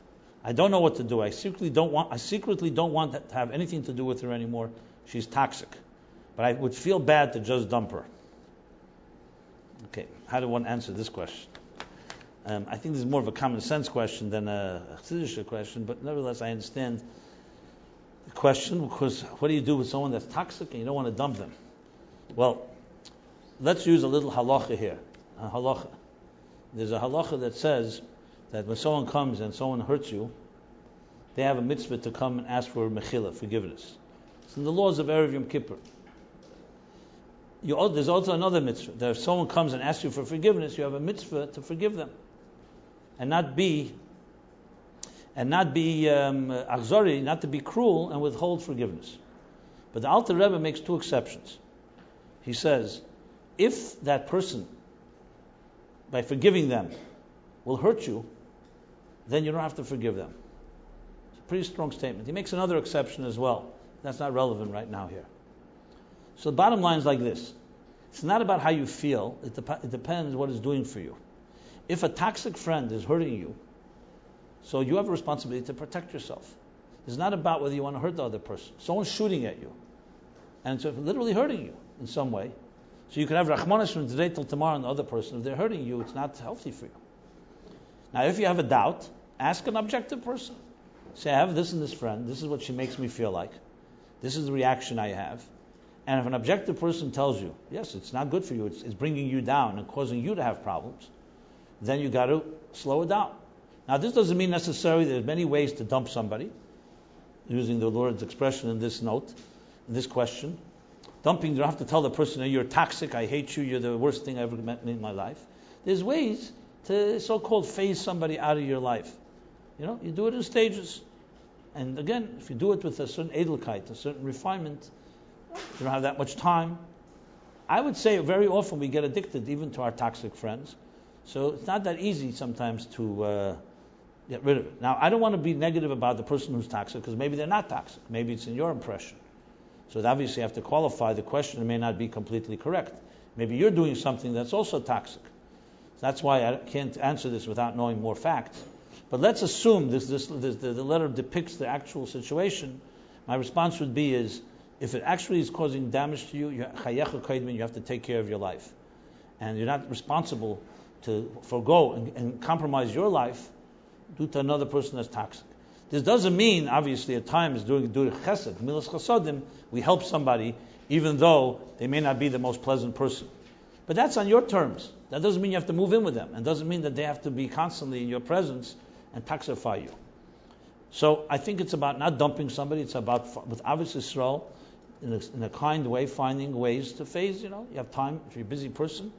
I don't know what to do. I secretly don't want to have anything to do with her anymore. She's toxic. But I would feel bad to just dump her. Okay, how do one answer this question? I think this is more of a common sense question than a Chassidish question, but nevertheless I understand the question, because what do you do with someone that's toxic and you don't want to dump them? Well, let's use a little halacha here. There's a halacha that says that when someone comes and someone hurts you, they have a mitzvah to come and ask for mechila, forgiveness. It's in the laws of Erev Yom Kippur. There's also another mitzvah that if someone comes and asks you for forgiveness, you have a mitzvah to forgive them, and not be achzari, not to be cruel and withhold forgiveness. But the Alter Rebbe makes two exceptions. He says, if that person, by forgiving them, will hurt you, then you don't have to forgive them. It's a pretty strong statement. He makes another exception as well. That's not relevant right now here. So the bottom line is like this. It's not about how you feel. It depends what it's doing for you. If a toxic friend is hurting you, so you have a responsibility to protect yourself. It's not about whether you want to hurt the other person. Someone's shooting at you, and it's literally hurting you in some way. So you can have rachmanis from today till tomorrow on the other person. If they're hurting you, it's not healthy for you. Now, if you have a doubt, ask an objective person. Say, I have this and this friend. This is what she makes me feel like. This is the reaction I have. And if an objective person tells you, yes, it's not good for you, it's bringing you down and causing you to have problems, then you got to slow it down. Now, this doesn't mean necessarily there's many ways to dump somebody, using the Lord's expression in this note, in this question. Dumping, you don't have to tell the person, you're toxic, I hate you, you're the worst thing I ever met in my life. There's ways to so-called phase somebody out of your life. You do it in stages. And again, if you do it with a certain edelkeit, a certain refinement, you don't have that much time. I would say very often we get addicted even to our toxic friends. So it's not that easy sometimes to get rid of it. Now, I don't want to be negative about the person who's toxic, because maybe they're not toxic. Maybe it's in your impression. So obviously you have to qualify the question. It may not be completely correct. Maybe you're doing something that's also toxic. That's why I can't answer this without knowing more facts. But let's assume the letter depicts the actual situation. My response would be is, if it actually is causing damage to you, you have to take care of your life. And you're not responsible to forego and compromise your life due to another person that's toxic. This doesn't mean, obviously, at times during chesed, milas chasodim, we help somebody even though they may not be the most pleasant person. But that's on your terms. That doesn't mean you have to move in with them. And doesn't mean that they have to be constantly in your presence and toxify you. So I think it's about not dumping somebody. It's about, with Avos Yisrael, in a kind way, finding ways to phase. You have time. If you're a busy person,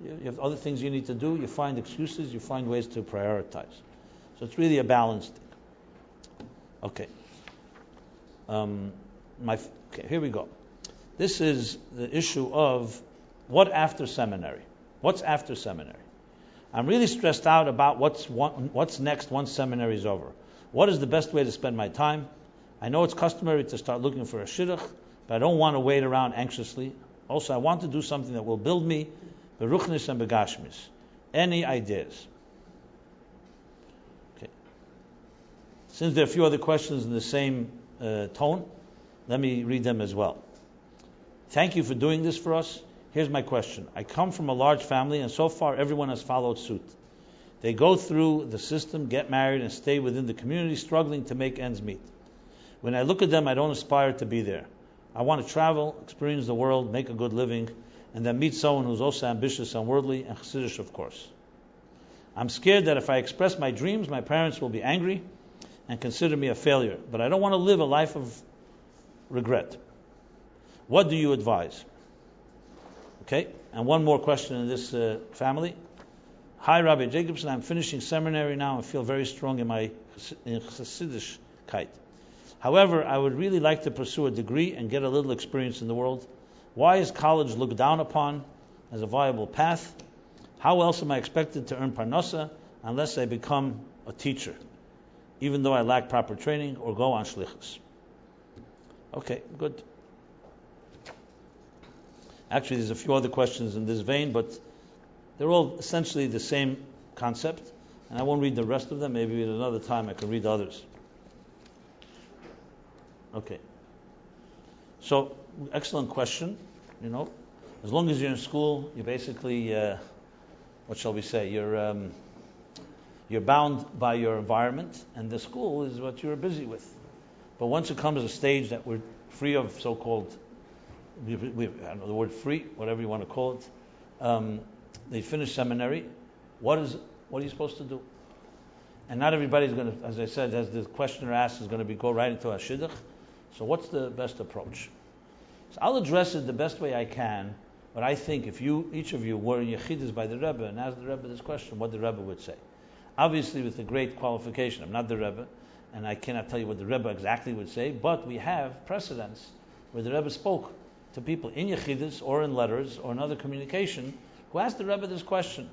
you have other things you need to do. You find excuses. You find ways to prioritize. So it's really a balanced thing. Okay. Okay, here we go. This is the issue of what after seminary. What's after seminary? I'm really stressed out about what's next once seminary is over. What is the best way to spend my time? I know it's customary to start looking for a shidduch, but I don't want to wait around anxiously. Also, I want to do something that will build me, beruchnis and begashmis. Any ideas? Okay. Since there are a few other questions in the same tone, let me read them as well. Thank you for doing this for us. Here's my question. I come from a large family, and so far everyone has followed suit. They go through the system, get married, and stay within the community, struggling to make ends meet. When I look at them, I don't aspire to be there. I want to travel, experience the world, make a good living, and then meet someone who's also ambitious and worldly, and chassidish, of course. I'm scared that if I express my dreams, my parents will be angry and consider me a failure. But I don't want to live a life of regret. What do you advise? Okay, and one more question in this family. Hi, Rabbi Jacobson. I'm finishing seminary now and feel very strong in my Chassidishkeit. However, I would really like to pursue a degree and get a little experience in the world. Why is college looked down upon as a viable path? How else am I expected to earn parnasa unless I become a teacher, even though I lack proper training or go on shlichus? Okay, good. Actually, there's a few other questions in this vein, but they're all essentially the same concept, and I won't read the rest of them. Maybe at another time I can read others. Okay. So, excellent question. As long as you're in school, you're basically, what shall we say? You're bound by your environment, and the school is what you're busy with. But once it comes to a stage that we're free of so-called, I don't know the word free, whatever you want to call it. They finish seminary. What are you supposed to do? And not everybody's going to, as I said, as the questioner asks, is going to go right into a shidduch. So what's the best approach? So I'll address it the best way I can, but I think if each of you were in Yechidus by the Rebbe and asked the Rebbe this question, what the Rebbe would say. Obviously with a great qualification. I'm not the Rebbe, and I cannot tell you what the Rebbe exactly would say, but we have precedents where the Rebbe spoke to people in Yechidus or in letters or in other communication who asked the Rebbe this question.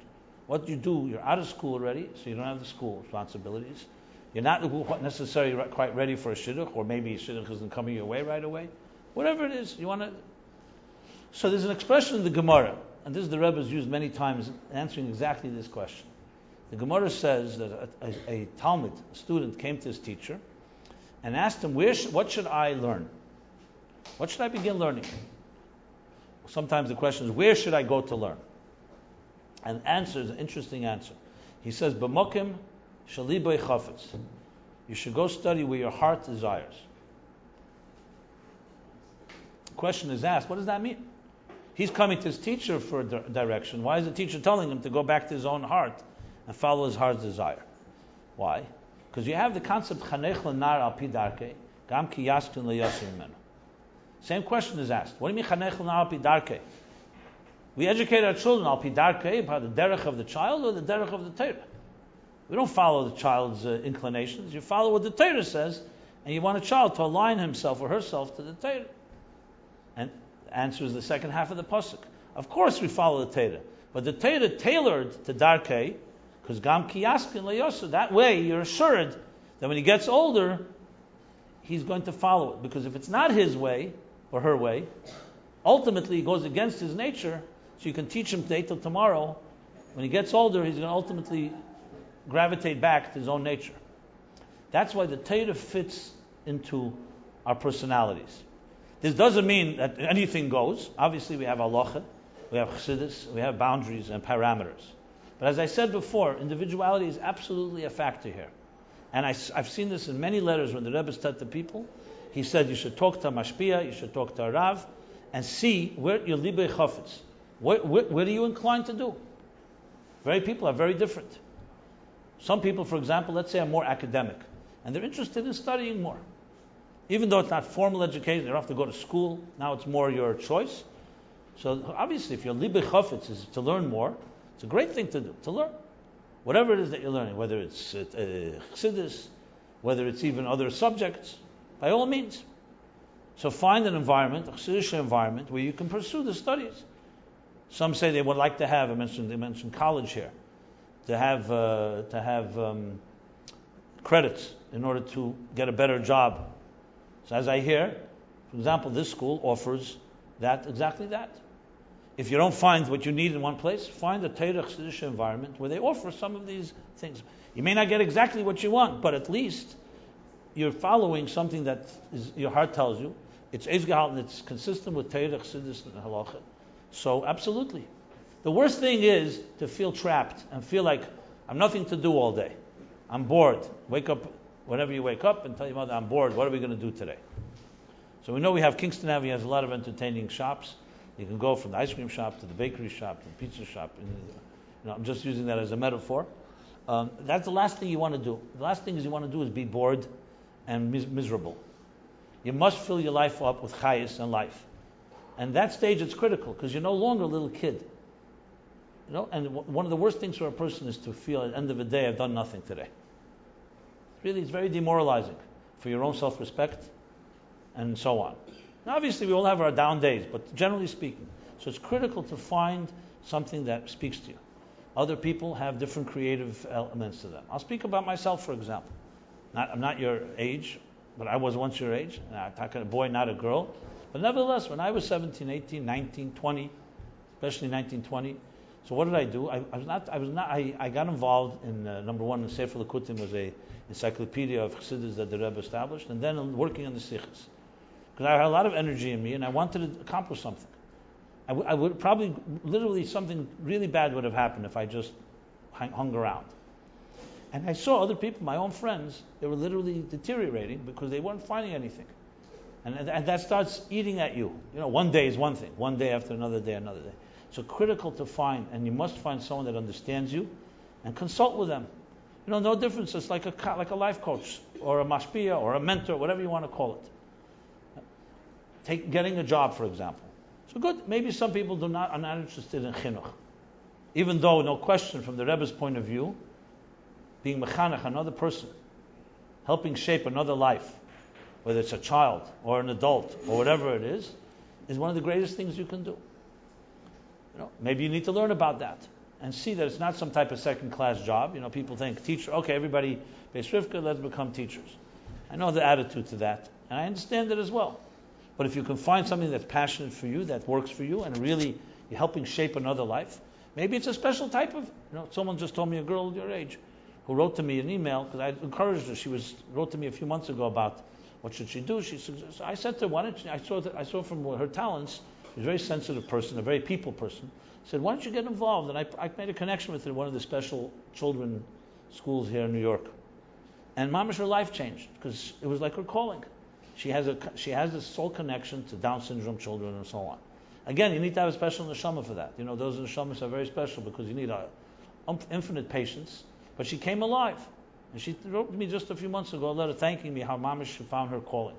What do you do? You're out of school already, so you don't have the school responsibilities. You're not necessarily quite ready for a shidduch, or maybe a shidduch isn't coming your way right away. Whatever it is, you want to... So there's an expression in the Gemara, and this is the Rebbe's used many times answering exactly this question. The Gemara says that a Talmud, a student, came to his teacher and asked him, what should I learn? What should I begin learning? Sometimes the question is, where should I go to learn? And the answer is an interesting answer. He says, B'mokim shalibay chafetz. You should go study where your heart desires. The question is asked, what does that mean? He's coming to his teacher for direction. Why is the teacher telling him to go back to his own heart and follow his heart's desire? Why? Because you have the concept chanech l'nar al pi darkei, gam ki yaskin le'yasir mimenu. Same question is asked. What do you mean chanech l'nar al pi darkei? We educate our children al pi darkei, by the derech of the child or the derech of the Torah. We don't follow the child's inclinations. You follow what the Torah says, and you want a child to align himself or herself to the Torah. And the answer is the second half of the pasuk. Of course we follow the Torah, but the Torah tailored to darkei, because gam ki yaskin le'yasir. That way you're assured that when he gets older, he's going to follow it. Because if it's not his way or her way, ultimately it goes against his nature. So you can teach him today till tomorrow. When he gets older, he's going to ultimately gravitate back to his own nature. That's why the Torah fits into our personalities. This doesn't mean that anything goes. Obviously we have halacha, we have Chassidus, we have boundaries and parameters. But as I said before, individuality is absolutely a factor here. And I've seen this in many letters when the Rebbe said to people, he said you should talk to Mashpia, you should talk to a Rav, and see where your libei chafetz. What are you inclined to do? People are very different. Some people, for example, let's say are more academic, and they're interested in studying more. Even though it's not formal education, they don't have to go to school. Now it's more your choice. So obviously, if your libei chafetz is to learn more, it's a great thing to do, to learn. Whatever it is that you're learning, whether it's Chassidus, whether it's even other subjects, by all means. So find an environment, a Chassidish environment, where you can pursue the studies. Some say they would like to have, they mentioned college here, to have credits in order to get a better job. So as I hear, for example, this school offers exactly that. If you don't find what you need in one place, find a Torah Chassidish environment where they offer some of these things. You may not get exactly what you want, but at least you're following something that your heart tells you. It's Eizgehalt and it's consistent with Torah, Chassidus, and Halacha. So absolutely. The worst thing is to feel trapped and feel like I have nothing to do all day. I'm bored. Wake up whenever you wake up and tell your mother, I'm bored. What are we going to do today? So we know we have Kingston Avenue has a lot of entertaining shops. You can go from the ice cream shop to the bakery shop to the pizza shop. I'm just using that as a metaphor. That's the last thing you want to do. The last thing you want to do is be bored and miserable. You must fill your life up with chayis and life. And that stage it's critical because you're no longer a little kid. And one of the worst things for a person is to feel at the end of the day, I've done nothing today. Really, it's very demoralizing for your own self-respect and so on. Now, obviously, we all have our down days, but generally speaking. So it's critical to find something that speaks to you. Other people have different creative elements to them. I'll speak about myself, for example. I'm not your age, but I was once your age. I'm talking a boy, not a girl. But nevertheless, when I was 17, 18, 19, 20, especially 19, 20, so what did I do? I got involved in, number one, the Sefer Likutim was a encyclopedia of Chassidus that the Rebbe established, and then working on the sikhs. Because I had a lot of energy in me, and I wanted to accomplish something. I would probably, literally, something really bad would have happened if I just hung around. And I saw other people, my own friends, they were literally deteriorating because they weren't finding anything. And that starts eating at you. One day is one thing. One day after another day, another day. So critical to find, and you must find someone that understands you and consult with them. No difference. It's like a life coach or a mashpia or a mentor, whatever you want to call it. Getting a job, for example. So good. Maybe some people are not interested in chinuch, even though, no question, from the Rebbe's point of view, being mechanech, another person, helping shape another life, whether it's a child or an adult or whatever it is one of the greatest things you can do. Maybe you need to learn about that and see that it's not some type of second-class job. People think teacher, okay, everybody Beis Rivka, let's become teachers. I know the attitude to that, and I understand it as well. But if you can find something that's passionate for you, that works for you, and really you're helping shape another life, maybe it's a special type of. Someone just told me, a girl your age, who wrote to me an email because I encouraged her. She wrote to me a few months ago about what should she do. I said to her, why don't you, I saw from her talents. She's a very sensitive person, a very people person. I said, why don't you get involved? And I made a connection with her in one of the special children schools here in New York. And mamash, her life changed because it was like her calling. She has this soul connection to Down syndrome children and so on. Again, you need to have a special neshama for that. Those neshamas are very special because you need infinite patience. But she came alive. And she wrote to me just a few months ago a letter thanking me how mamash found her calling.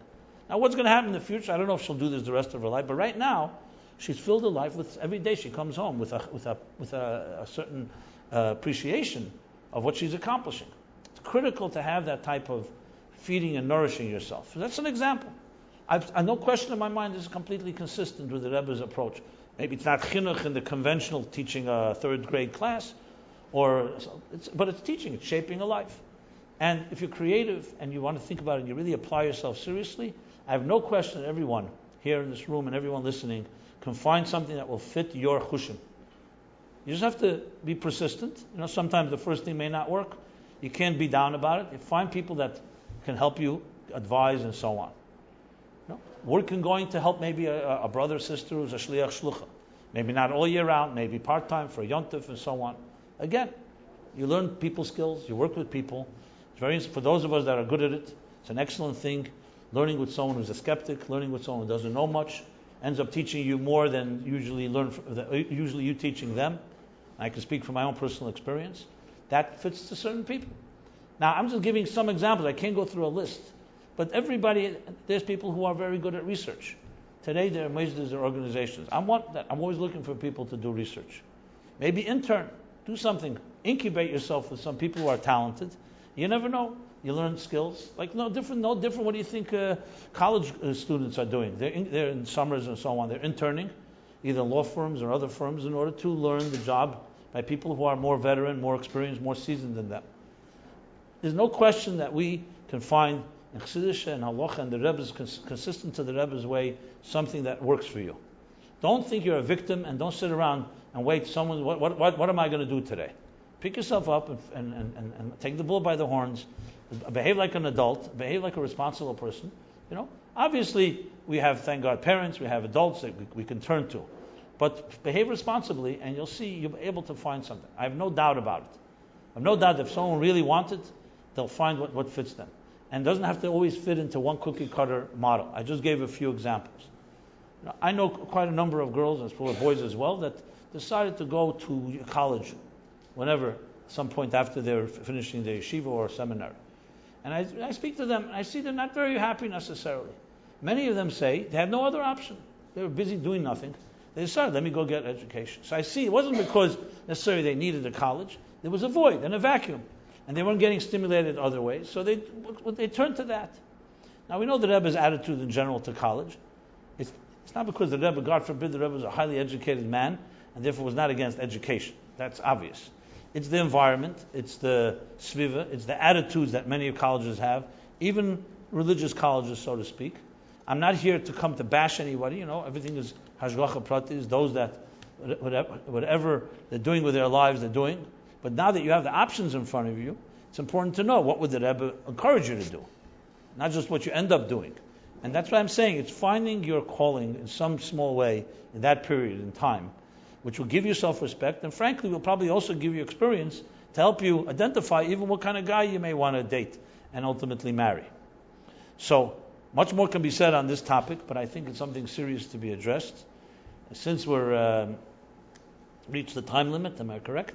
Now, what's going to happen in the future? I don't know if she'll do this the rest of her life. But right now, she's filled her life with, every day she comes home with a certain appreciation of what she's accomplishing. It's critical to have that type of feeding and nourishing yourself. So that's an example. I've no question in my mind this is completely consistent with the Rebbe's approach. Maybe it's not chinuch in the conventional teaching a third grade class, but it's teaching, it's shaping a life. And if you're creative and you want to think about it and you really apply yourself seriously, I have no question that everyone here in this room and everyone listening can find something that will fit your chushim. You just have to be persistent. Sometimes the first thing may not work. You can't be down about it. You find people that can help you, advise, and so on. Working going to help maybe a brother or sister who's a shliach shlucha. Maybe not all year round, maybe part-time for a yontif and so on. Again, you learn people skills, you work with people. For those of us that are good at it, it's an excellent thing. Learning with someone who's a skeptic, learning with someone who doesn't know much, ends up teaching you more than usually you teaching them. I can speak from my own personal experience. That fits to certain people. Now, I'm just giving some examples. I can't go through a list. But there's people who are very good at research. Today, there are organizations. I want that. I'm always looking for people to do research. Maybe intern. Do something. Incubate yourself with some people who are talented. You never know. You learn skills. Like no different. What do you think college students are doing? They're in summers and so on. They're interning, either law firms or other firms, in order to learn the job by people who are more veteran, more experienced, more seasoned than them. There's no question that we can find in Chassidus and Halacha and the Rebbe's consistent to the Rebbe's way something that works for you. Don't think you're a victim and don't sit around and wait. What am I going to do today? Pick yourself up and take the bull by the horns. Behave like an adult. Behave like a responsible person. Obviously we have, thank God, parents. We have adults that we can turn to. But behave responsibly, and you'll see you'll be able to find something. I have no doubt about it. I have no doubt that if someone really wants it, they'll find what fits them. And it doesn't have to always fit into one cookie cutter model. I just gave a few examples. I know quite a number of girls, and for boys as well, that decided to go to college whenever, some point after they're finishing their yeshiva or seminary. And I speak to them, and I see they're not very happy necessarily. Many of them say they had no other option. They were busy doing nothing. They decided, let me go get education. So I see it wasn't because necessarily they needed a college. There was a void and a vacuum. And they weren't getting stimulated other ways. So they turned to that. Now we know the Rebbe's attitude in general to college. It's not because the Rebbe, God forbid, the Rebbe was a highly educated man and therefore was not against education. That's obvious. It's the environment, it's the sviva, it's the attitudes that many colleges have, even religious colleges, so to speak. I'm not here to come to bash anybody. Everything is hashgacha pratis, those that whatever they're doing with their lives, they're doing. But now that you have the options in front of you, it's important to know what would the Rebbe encourage you to do, not just what you end up doing. And that's what I'm saying. It's finding your calling in some small way in that period in time, which will give you self-respect, and frankly will probably also give you experience to help you identify even what kind of guy you may want to date and ultimately marry. So much more can be said on this topic, but I think it's something serious to be addressed. Since we're reached the time limit, am I correct?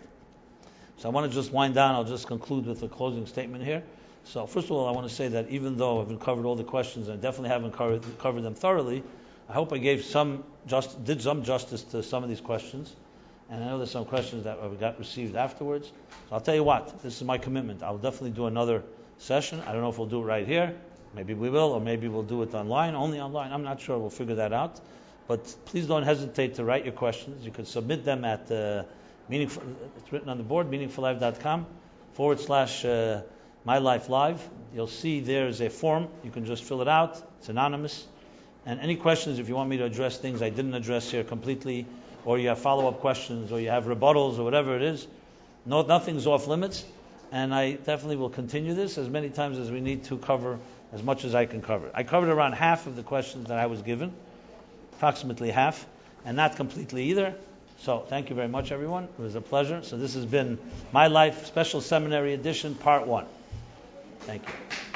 So I want to just wind down. I'll just conclude with a closing statement here. So first of all, I want to say that even though I've covered all the questions, and I definitely haven't covered them thoroughly, I hope I did some justice to some of these questions. And I know there's some questions that we got received afterwards. So I'll tell you what, this is my commitment. I'll definitely do another session. I don't know if we'll do it right here. Maybe we will, or maybe we'll do it online, only online. I'm not sure. We'll figure that out. But please don't hesitate to write your questions. You can submit them at it's written on the board, meaningfullife.com/MyLife Live. You'll see there's a form. You can just fill it out. It's anonymous. And any questions, if you want me to address things I didn't address here completely, or you have follow-up questions, or you have rebuttals, or whatever it is, nothing's off limits. And I definitely will continue this as many times as we need to cover as much as I can cover. I covered around half of the questions that I was given, approximately half, and not completely either. So thank you very much, everyone. It was a pleasure. So this has been My Life Special Seminary Edition, Part 1. Thank you.